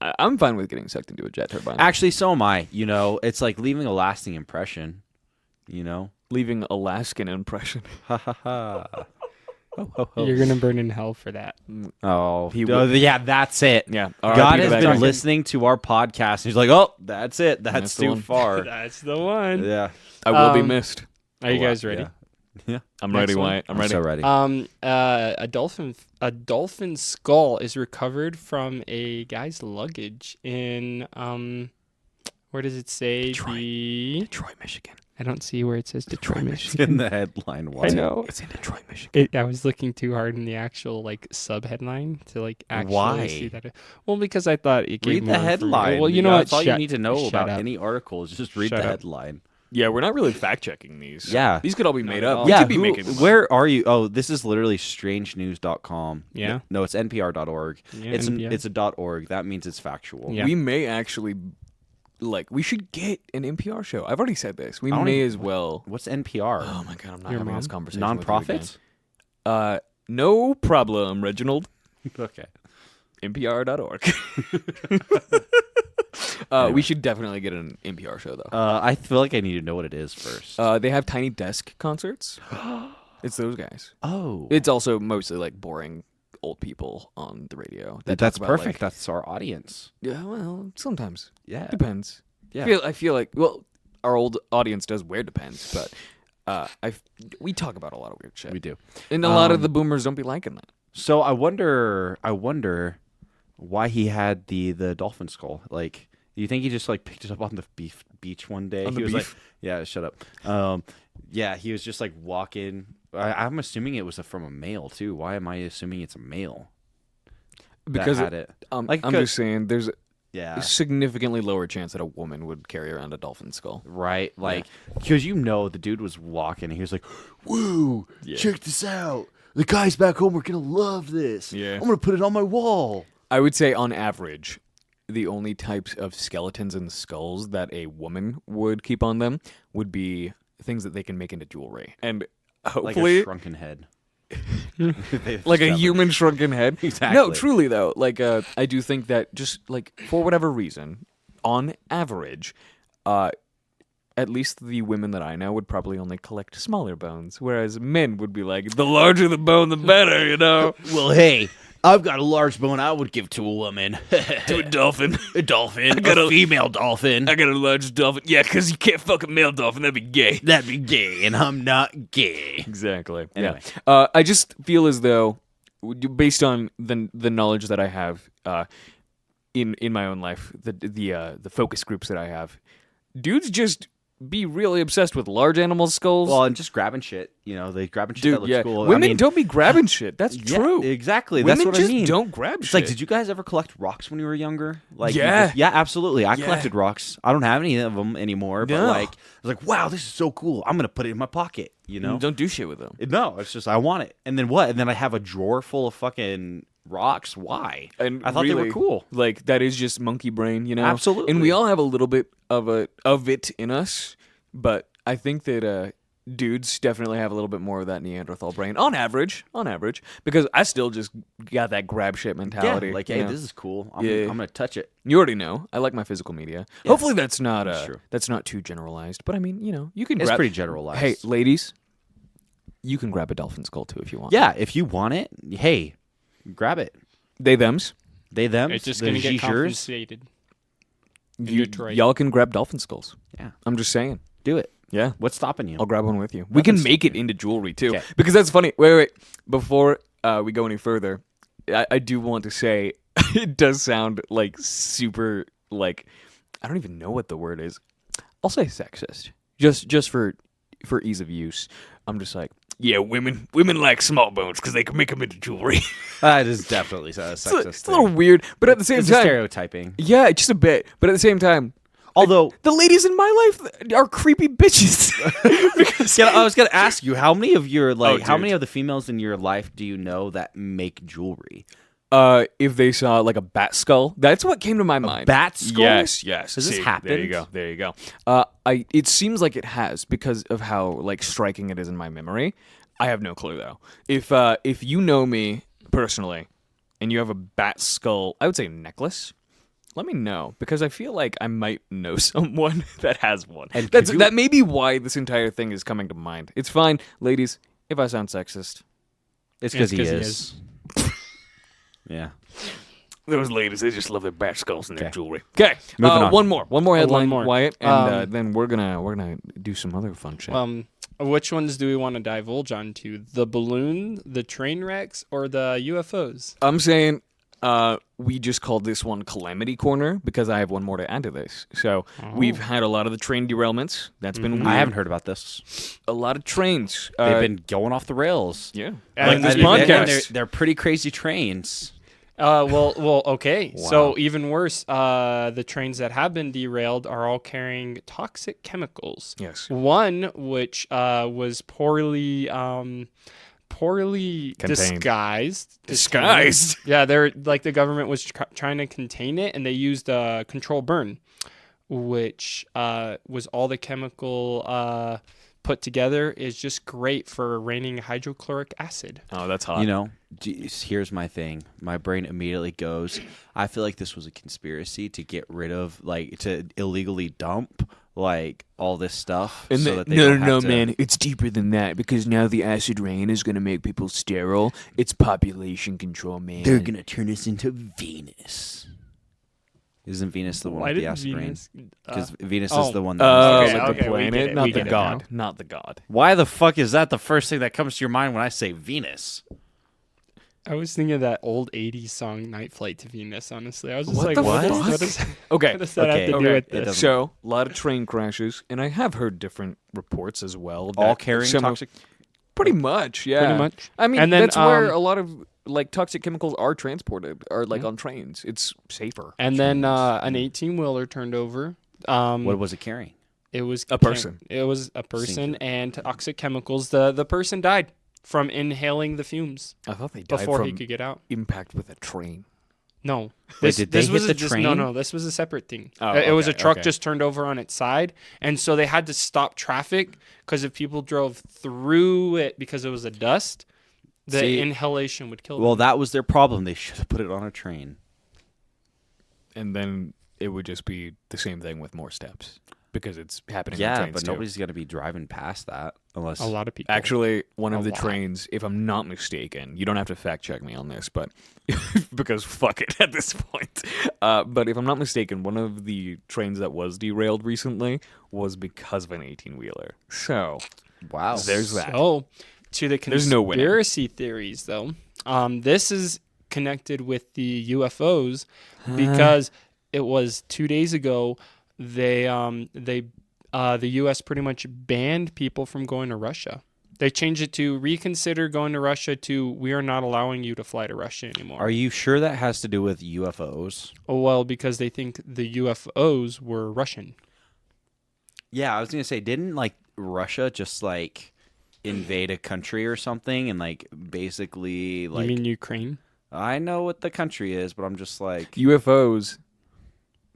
C: I'm fine with getting sucked into a jet turbine.
B: Actually, so am I. You know, it's like leaving a lasting impression. You know,
C: Leaving Alaskan impression.
B: ha ha ha. Ho, ho, ho.
A: You're gonna burn in hell for that.
B: Oh,
C: He
B: oh,
C: will-
B: yeah, that's it.
C: Yeah.
B: God
C: RIP to
B: has
C: that
B: been
C: guy.
B: listening to our podcast, and he's like, "Oh, that's it. That's
C: That's the
B: too
C: one.
B: far."
A: That's the one.
B: Yeah,
C: I will be
A: Um,
C: missed.
A: Are you guys ready?
B: Yeah.
C: I'm
A: next
C: ready,
A: one.
C: Wyatt. I'm ready.
B: so ready.
A: A dolphin skull is recovered from a guy's luggage in where does it say?
C: Detroit, Michigan.
A: I don't see where it says Detroit,
B: It's
A: Michigan.
B: in the headline.
A: I
B: Why?
A: know.
C: It's in Detroit, Michigan.
A: I was looking too hard in the actual like sub headline to like actually
B: Why?
A: see that. Well, because I thought it gave
B: Read
A: more
B: the headline.
A: Well, you know what?
B: That's all you
A: Shut-
B: need to know
A: shut
B: about
A: up.
B: any article is just read
A: Shut
B: the
A: up.
B: headline.
C: Yeah, we're not really fact checking these.
B: Yeah.
C: These could all be made
A: at
C: up.
A: all.
C: We
B: Yeah,
C: could be making them up.
B: where are you? Oh, this is literally strangenews.com.
A: Yeah?
B: No, it's npr.org.
A: Yeah,
B: it's
A: NPR.
B: it's a .org. That means it's factual.
A: Yeah.
C: We may actually we should get an NPR show. I've already said this. We
B: I don't
C: may
B: even-
C: as well.
B: What's NPR?
C: Oh my god, I'm not
A: Your
C: having this
A: mom?
C: conversation. with you
B: Nonprofit?
C: again. No problem, Reginald.
B: Okay.
C: NPR.org. We should definitely get an NPR show though.
B: I feel like I need to know what it is first.
C: They have Tiny Desk concerts. It's those guys.
B: Oh,
C: It's also mostly like boring old people on the radio. that
B: that's
C: talk about,
B: perfect.
C: like-
B: That's our audience.
C: yeah, well, sometimes
B: Yeah.
C: depends.
B: Yeah.
C: I feel like our old audience does wear depends, but we talk about a lot of weird shit,
B: We do.
C: and a lot of the boomers don't be liking that.
B: So I wonder why he had the dolphin skull. Like, do you think he just like picked it up on the beach one day?
C: On the
B: he was
C: beef?
B: like, yeah, shut up. Yeah, he was just like walking. I'm assuming it was from a male too. Why am I assuming it's a male?
C: Because
B: that had it. Like,
C: I'm just saying, there's
B: Yeah.
C: a significantly lower chance that a woman would carry around a dolphin skull.
B: Right, like, because the dude was walking, and he was like, "Woo, check this out! The guys back home are gonna love this.
C: Yeah.
B: I'm gonna put it on my wall."
C: I would say on average, the only types of skeletons and skulls that a woman would keep on them would be things that they can make into jewelry, and
B: Like
C: hopefully
B: a shrunken head.
C: like a human shrunken head.
B: Exactly.
C: No, truly though, like I do think that just like for whatever reason, on average, at least the women that I know would probably only collect smaller bones, whereas men would be like, the larger the bone, the better, you know.
B: Well, hey, I've got a large bone I would give to a woman.
C: To a dolphin.
B: A dolphin.
C: I got
B: a
C: a-
B: female dolphin.
C: I got a large dolphin. Yeah, because you can't fuck a male dolphin. That'd be gay.
B: That'd be gay, and I'm not gay.
C: Exactly.
B: Anyway.
C: Yeah. I just feel as though, based on the knowledge that I have in my own life, the focus groups that I have, dudes just be really obsessed with large animal skulls.
B: Well, and just grabbing shit. You know, they grabbing shit that
C: Dude,
B: looks
C: yeah.
B: cool.
C: Women
B: I mean,
C: don't be grabbing shit. That's
B: yeah,
C: true.
B: Exactly.
C: Women
B: That's what
C: just
B: I mean.
C: don't grab
B: It's
C: shit.
B: like, did you guys ever collect rocks when you were younger? Like,
C: Yeah.
B: Yeah, absolutely. I
C: Yeah.
B: collected rocks. I don't have any of them anymore, but
C: No.
B: like, I was like, wow, this is so cool. I'm gonna put it in my pocket. You know?
C: Don't do shit with them.
B: No, it's just I want it. And then what? And then I have a drawer full of fucking rocks. Why?
C: And
B: I thought they were
C: really,
B: cool.
C: Like that is just monkey brain, you know.
B: Absolutely.
C: And we all have a little bit of it in us, but I think that dudes definitely have a little bit more of that Neanderthal brain on average, because I still just got that grab shit mentality.
B: Yeah, like,
C: you
B: hey,
C: know?
B: this is cool.
C: Yeah.
B: I'm gonna touch it.
C: You already know. I like my physical media.
B: Yeah.
C: Hopefully that's not
B: true.
C: that's not too generalized, but I mean, you know, you can
B: It's
C: grab
B: pretty generalized.
C: Hey, ladies, you can grab a dolphin skull too if you want.
B: Yeah, if you want it, hey, grab it.
C: They thems.
B: They them.
A: It's just
B: the
A: gonna get
B: Gigers.
A: confiscated. In Detroit.
C: Y'all can grab dolphin skulls.
B: Yeah,
C: I'm just saying.
B: do it.
C: Yeah.
B: What's stopping you?
C: I'll grab one with you. We can
B: Nothing's
C: make it into jewelry too,
B: Okay.
C: because that's funny. Wait. Before we go any further, I do want to say it does sound like super like I don't even know what the word is. I'll say sexist, just for ease of use. I'm just like, yeah, women like small bones because they can make them into jewelry.
B: That is definitely a sexist.
C: It's a little weird, but at the same
B: It's
C: time,
B: stereotyping.
C: yeah, just a bit. But at the same time,
B: Although,
C: the ladies in my life are creepy bitches. Because
B: I was gonna ask you, how many of your how
C: dude.
B: many of the females in your life do you know that make jewelry?
C: if they saw like a bat skull, that's what came to my mind.
B: Bat skull?
C: Yes.
B: Has this
C: See,
B: happened?
C: There you go. It seems like it has because of how like striking it is in my memory. I have no clue though. If you know me personally, and you have a bat skull, I would say necklace. Let me know because I feel like I might know someone that has one.
B: And
C: That may be why this entire thing is coming to mind. It's fine, ladies. If I sound sexist,
B: It's because he
A: 'cause he
B: is. Yeah.
C: those ladies, they just love their bat skulls and their
B: Okay.
C: jewelry. Okay,
B: Moving on.
C: one more headline,
A: more.
C: Wyatt, and then we're gonna do some other fun shit.
A: Which ones do we want to divulge onto? The balloon, the train wrecks, or the UFOs?
C: I'm saying we just called this one Calamity Corner because I have one more to add to this. So we've had a lot of the train derailments. That's been weird.
B: I haven't heard about this.
C: A lot of trains.
B: They've been going off the rails.
C: Yeah.
A: And
C: Like this
A: I mean,
C: podcast.
B: They're pretty crazy trains.
A: Well, okay.
C: Wow.
A: So even worse, the trains that have been derailed are all carrying toxic chemicals.
C: Yes.
A: One which was poorly
C: Contained.
A: disguised.
C: Disguised?
A: Yeah, they're like the government was trying to contain it, and they used control burn, which was all the chemical put together is just great for raining hydrochloric acid.
C: Oh, that's hot.
B: You know, here's my thing. My brain immediately goes, I feel like this was a conspiracy to get rid of, like, to illegally dump, like, all this stuff.
C: And
B: so
C: the-
B: that they
C: no,
B: don't have to-
C: man. It's deeper than that because now the acid rain is going to make people sterile. It's population control, man.
B: They're going to turn us into Venus. Isn't Venus the one
A: Why
B: with the
A: did
B: acid rain?
A: Venus?
B: Because Venus
A: oh.
B: is the one that
A: Okay,
C: like
A: okay,
C: the
A: we get
C: planet,
A: it,
C: not
A: we
C: the
A: get it
C: god.
A: now.
C: Not the god.
B: Why the fuck is that the first thing that comes to your mind when I say Venus?
A: I was thinking of that old 80s song Night Flight to Venus, honestly. I was just
C: What
A: like,
C: the
A: what,
C: fuck?
A: what is
C: Okay.
A: what does that
B: Okay,
A: have to
B: okay.
A: do with
B: It
A: this?
B: doesn't-
C: So, a lot of train crashes, and I have heard different reports as well.
B: All
C: that
B: carrying
C: some of-
B: toxic?
C: Pretty much, yeah.
A: Pretty much.
C: I mean,
A: And then,
C: that's where a lot of like toxic chemicals are transported, or like on trains. It's safer.
A: And then an 18-wheeler turned over.
B: What was it carrying?
A: It was
C: A person.
A: It was a person and toxic chemicals. The person died from inhaling the fumes
C: I thought they died
A: before
C: from
A: he could get out.
C: impact with a train.
A: No.
B: Wait, did they hit the train?
A: No, this was a separate thing.
C: Oh,
A: It was a
C: okay,
A: truck
C: okay.
A: just turned over on its side, and so they had to stop traffic because if people drove through it because it was a dust, the
B: See,
A: inhalation would kill
B: Well,
A: them.
B: that was their problem. They should have put it on a train.
C: And then it would just be the same thing with more steps because it's happening on
B: Yeah,
C: trains
B: but
C: too.
B: nobody's going to be driving past that unless
A: A lot of people.
C: Actually, one
A: A
C: of the
A: lot.
C: trains, if I'm not mistaken, you don't have to fact check me on this, but because fuck it at this point. But if I'm not mistaken, one of the trains that was derailed recently was because of an 18-wheeler. So
B: Wow.
C: there's that.
A: So, to the
C: There's no winning.
A: conspiracy theories, though, this is connected with the UFOs because it was 2 days ago. The U.S. pretty much banned people from going to Russia. They changed it to reconsider going to Russia to we are not allowing you to fly to Russia anymore.
B: Are you sure that has to do with UFOs?
A: Oh, well, because they think the UFOs were Russian.
B: Yeah, I was going to say, didn't like Russia just like invade a country or something and like basically like
A: you mean Ukraine?
B: I know what the country is, but I'm just like
C: UFOs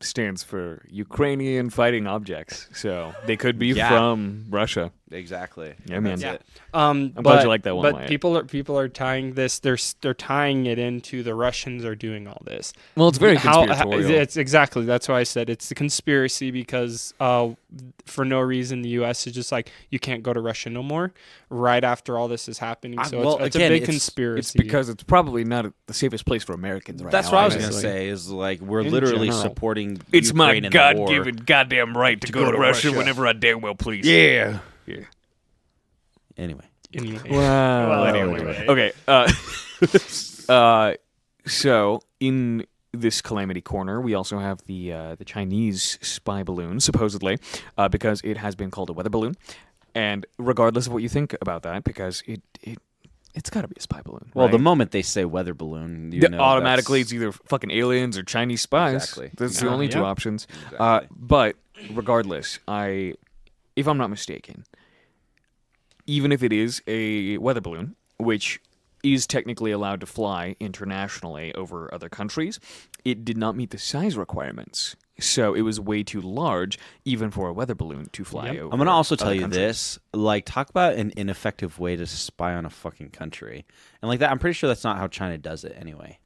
C: stands for Ukrainian fighting objects, so they could be
B: Yeah.
C: from Russia.
B: exactly.
C: Yeah, man.
B: That's it.
C: I'm glad you like that one,
A: But
C: Wyatt.
A: people are tying this. They're tying it into the Russians are doing all this.
C: Well, it's very conspiratorial.
A: It's exactly that's why I said it's a conspiracy because for no reason the U.S. is just like you can't go to Russia no more. Right after all this is happening, so
B: well,
A: it's
B: again,
A: a big
B: it's
A: conspiracy.
C: It's because it's probably not the safest place for Americans right
B: That's
C: now.
B: what I was going to
C: honestly.
B: say is like we're
A: In
B: literally
A: general.
B: supporting
C: It's my
B: Ukraine in the war.
C: God-given goddamn right to go to Russia whenever I damn well please.
B: Yeah.
C: Yeah.
B: Anyway.
A: anyway.
C: Wow.
A: Well,
C: anyway.
A: anyway.
C: Okay. So in this calamity corner, we also have the Chinese spy balloon, supposedly, because it has been called a weather balloon. And regardless of what you think about that, because it's got to be a spy balloon.
B: Well,
C: right?
B: the moment they say weather balloon, you know
C: automatically
B: that's-
C: it's either fucking aliens or Chinese spies.
B: Exactly.
C: That's the only two
A: Yeah.
C: options.
B: Exactly.
C: But regardless, if I'm not mistaken, even if it is a weather balloon, which is technically allowed to fly internationally over other countries, it did not meet the size requirements. So it was way too large, even for a weather balloon to fly
A: Yep.
C: over.
B: I'm gonna also tell
C: other
B: you
C: countries.
B: this: like, talk about an ineffective way to spy on a fucking country, and like that. I'm pretty sure that's not how China does it anyway.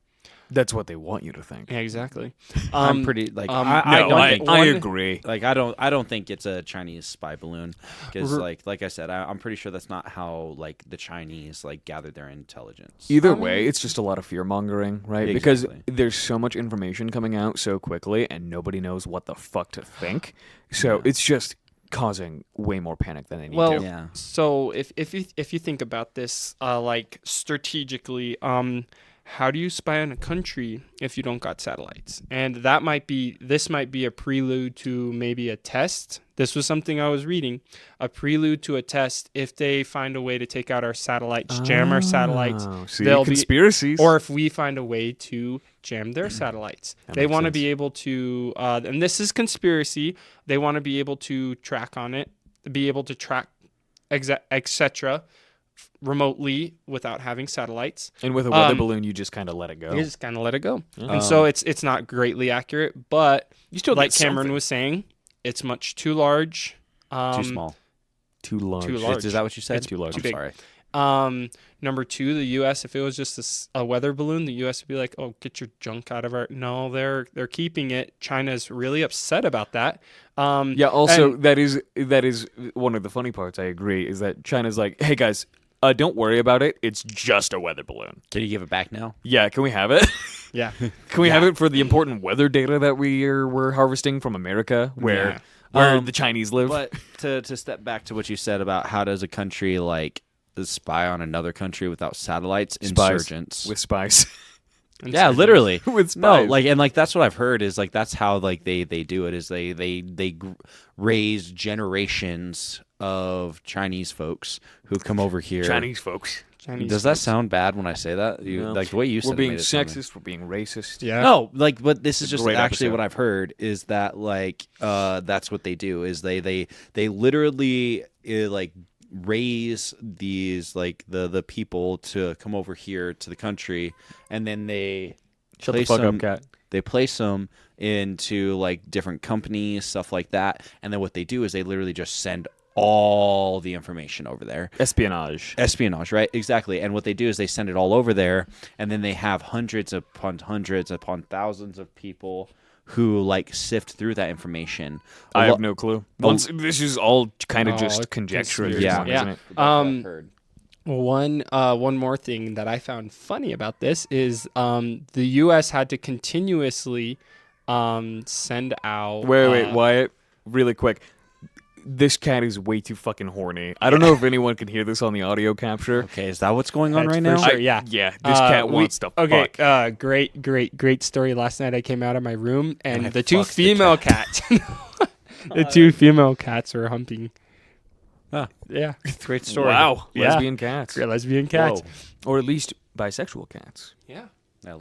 C: That's what they want you to think.
A: Yeah, exactly.
B: I'm pretty like
A: no,
B: I don't
C: I,
B: think
C: I
A: one-
C: agree.
B: like I don't think it's a Chinese spy balloon because
A: R-
B: like I said, I'm pretty sure that's not how like the Chinese like gather their intelligence.
C: Either
A: I mean-
C: way, it's just a lot of fear mongering, right? Because
B: Exactly.
C: there's so much information coming out so quickly, and nobody knows what the fuck to think. So it's just causing way more panic than they need
A: Well,
C: to.
B: Yeah.
A: So if you think about this, like strategically, how do you spy on a country if you don't got satellites? And this might be a prelude to maybe a test. This was something I was reading, a prelude to a test. If they find a way to take out our satellites, jam our satellites,
C: Oh, see,
A: they'll be-
C: conspiracies.
A: or if we find a way to jam their satellites, they
C: makes
A: want to
C: sense.
A: be able to. And this is conspiracy. They want to be able to track on it, be able to track, etc. remotely without having satellites.
C: and with a weather
A: um,
C: balloon, you just kind of let it go.
A: You just kind of let it go,
C: Yeah.
A: and so it's not greatly accurate. But
C: You still
A: like
C: get
A: Cameron
C: something.
A: was saying, it's much too large.
B: Too small.
C: Too large.
A: too large.
B: Is that what you said?
C: It's too large.
B: I'm
A: Too big.
B: sorry.
A: Number two, the U.S. If it was just a weather balloon, the U.S. would be like, "Oh, get your junk out of our." No, they're keeping it. China's really upset about that.
C: Yeah. Also,
A: and-
C: that is one of the funny parts. I agree. Is that China's like, hey guys, don't worry about it. It's just a weather balloon.
B: Can you give it back now?
C: Yeah. Can we have it?
A: yeah,
C: Can we have it for the important weather data that we're harvesting from America, where
A: Yeah.
C: the Chinese live?
B: But to step back to what you said about how does a country like spy on another country without satellites?
C: Spies.
B: Insurgents.
C: With spies.
B: Yeah, literally.
C: With
B: No,
C: spies.
B: like and like that's what I've heard is like that's how like they do it is they raise generations of Chinese folks who come over here.
C: Chinese folks.
A: Chinese
B: Does that
A: folks.
B: sound bad when I say that? You
C: No.
B: like the way you said
C: We're
B: it
C: being
B: made it sound-
C: sexist. We're being racist.
A: Yeah.
B: No, like, but this is
C: It's a
B: just
C: great
B: actually
C: episode.
B: what I've heard is that like that's what they do is they literally like raise these like the people to come over here to the country and then they
C: Shut the fuck up, cat.
B: They place them into like different companies, stuff like that, and then what they do is they literally just send all the information over there.
C: Espionage,
B: right? Exactly. And what they do is they send it all over there, and then they have hundreds upon thousands of people who like sift through that information.
C: I have no clue. This is all kind of just conjecture.
B: Yeah.
C: Isn't it?
A: One more thing that I found funny about this is the U.S. had to continuously send out.
C: Wait, Wyatt, really quick. This cat is way too fucking horny. I don't know if anyone can hear this on the audio capture.
B: Okay, is that what's going on right
A: For
B: now?
A: sure, yeah.
C: This cat wants to fuck.
A: Okay, great story. Last night I came out of my room and
B: I
A: the two
B: fucked the
A: female cats, the two female cats were humping.
B: Ah,
A: Yeah,
B: great story.
C: Wow,
A: Yeah.
C: lesbian cats,
A: lesbian cats.
B: Whoa.
C: or at least bisexual cats.
A: Yeah,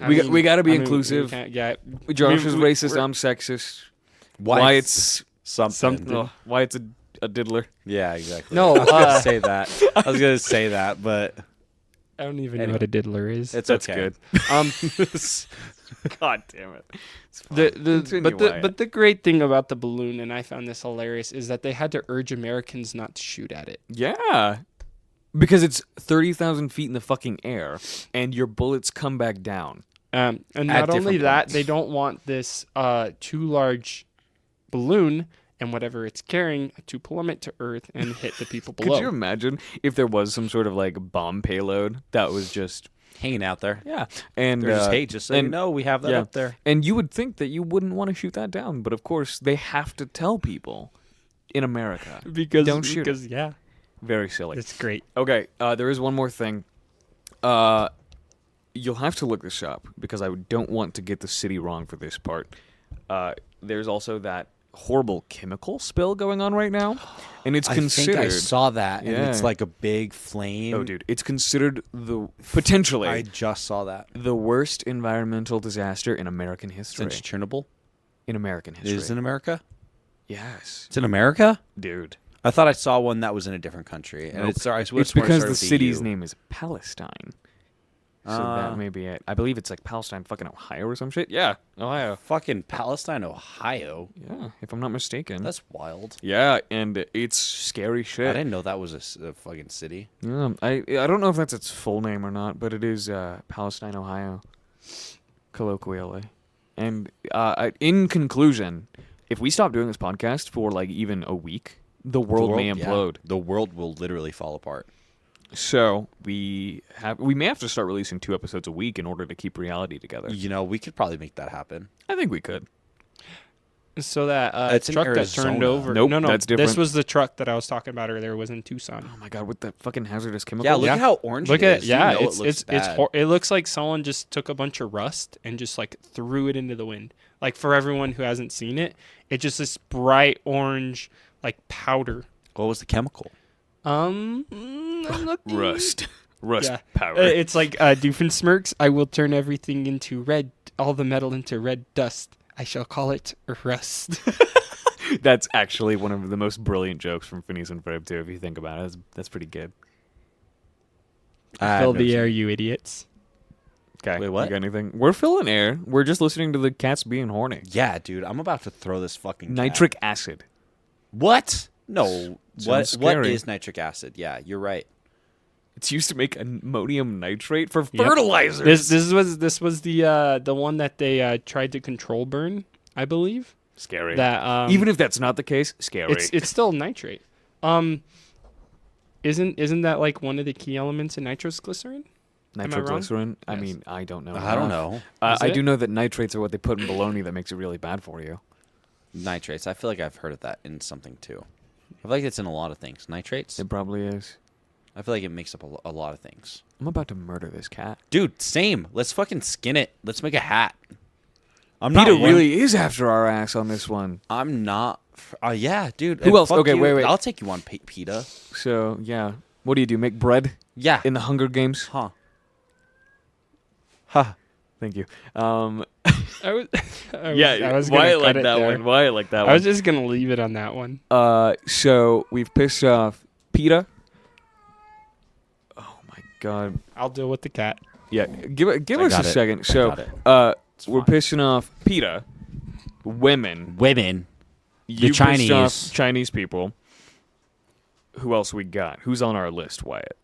C: We got to be inclusive.
A: Yeah,
C: Josh is
A: we-
C: racist. I'm sexist.
B: Wyatt's something.
A: Something.
C: Wyatt's a diddler.
B: Yeah, exactly.
A: No,
B: I was gonna say that. I was gonna say that, but
A: I don't even know what a diddler is.
B: it's
C: That's
B: okay.
C: good. God damn it. Continue, Wyatt.
A: But the great thing about the balloon, and I found this hilarious, is that they had to urge Americans not to shoot at it.
C: Yeah. Because it's 30,000 feet in the fucking air, and your bullets come back down.
A: And
B: At
A: not only
B: different
A: that,
B: points.
A: they don't want this too large balloon and whatever it's carrying to plummet to Earth and hit the people below.
C: Could you imagine if there was some sort of like bomb payload that was just
B: Hanging out there.
C: yeah, and
B: They're just, hey, just so you
C: and-
B: know, we have that
C: yeah.
B: up there.
C: And you would think that you wouldn't want to shoot that down, but of course they have to tell people in America.
A: because
C: Don't shoot it.
A: because yeah,
C: Very silly.
A: it's great.
C: Okay, there is one more thing. You'll have to look this up because I don't want to get the city wrong for this part. There's also that horrible chemical spill going on right now, and it's considered.
B: I think I saw that, and
C: Yeah.
B: it's like a big flame.
C: Oh, dude, it's considered potentially
B: I just saw that.
C: the worst environmental disaster in American history.
B: Since Chernobyl
C: In American history,
B: is in America.
C: yes,
B: It's in America.
C: dude.
B: I thought I saw one that was in a different country, and
C: Nope.
B: it's
C: It's because the city's name is Palestine. So
B: Ah.
C: that may be it. I believe it's like Palestine, fucking Ohio or some shit. Yeah, Ohio.
B: Fucking Palestine, Ohio.
C: Yeah, if I'm not mistaken.
B: That's wild.
C: Yeah, and it's scary
B: I
C: shit.
B: didn't know that was a fucking city.
C: Yeah, I don't know if that's its full name or not, but it is Palestine, Ohio, colloquially. And in conclusion, if we stop doing this podcast for like even a week, the world may implode.
B: The world will literally fall apart.
C: So we may have to start releasing 2 episodes a week in order to keep reality together.
B: You know, we could probably make that happen.
C: I think we could.
A: So that
B: It's in
A: truck that turned
B: Arizona.
A: over.
C: Nope,
A: no,
C: that's
A: This
C: different.
A: was the truck that I was talking about earlier. It was in Tucson.
C: Oh my god, with that fucking hazardous chemical.
B: Yeah, look at how orange
A: Look
B: it
A: at
B: is.
A: yeah,
B: You know
A: it's
B: it looks bad.
A: it looks like someone just took a bunch of rust and just like threw it into the wind. Like for everyone who hasn't seen it, it's just this bright orange like powder.
B: What was the chemical?
A: I'm looking.
C: Rust
A: Yeah.
C: power.
A: It's like Doofenshmirtz. I will turn everything into red, all the metal into red dust. I shall call it rust.
C: That's actually one of the most brilliant jokes from Phineas and Ferb too. If you think about it, that's pretty good.
B: I've
A: Fill
B: never
A: the
B: seen
A: air,
B: it.
A: you idiots.
C: Okay,
B: Wait, what?
C: You got anything? We're filling air. We're just listening to the cats being horny.
B: Yeah, dude, I'm about to throw this fucking cat.
C: Nitric acid.
B: What? No. What
C: scary.
B: is nitric acid? Yeah, you're right.
C: It's used to make ammonium nitrate for
A: Yep.
C: fertilizers.
A: This was the one that they tried to control burn, I believe.
C: Scary.
A: That
C: Even if that's not the case, scary.
A: it's still nitrate. Isn't that like one of the key elements in nitroglycerin? Am I wrong?
C: Nitroglycerin. I
A: Yes.
C: mean, I don't know.
B: I don't
C: enough.
B: know.
A: Is
C: I
A: it?
C: do know that nitrates are what they put in bologna that makes it really bad for you.
B: Nitrates. I feel like I've heard of that in something too. I feel like it's in a lot of things. Nitrates.
C: It probably is.
B: I feel like it makes up a lot of things.
C: I'm about to murder this cat.
B: Dude, same. Let's fucking skin it. Let's make a hat. I'm
C: Peter
B: not one-
C: really is after our ass on this one.
B: I'm not. Yeah, dude.
C: Who
B: and
C: else?
B: fuck
C: Okay,
B: you.
C: wait.
B: I'll take you on PETA.
C: So yeah, what do? Make bread
B: Yeah.
C: in the Hunger Games?
B: Huh. Huh.
C: Thank you.
A: I was gonna
C: why
A: cut
C: like
A: it
C: that
A: there.
C: one? Why like that
A: I
C: one?
A: was just gonna leave it on that one.
C: So we've pissed off PETA. Oh my god.
A: I'll deal with the cat.
C: Yeah, give
B: I
C: us a
B: got it.
C: second.
B: I
C: So,
B: got it.
C: We're
A: fine.
C: pissing off PETA, women,
B: The
C: you pissed
B: Chinese.
C: off Chinese people. Who else we got? Who's on our list, Wyatt?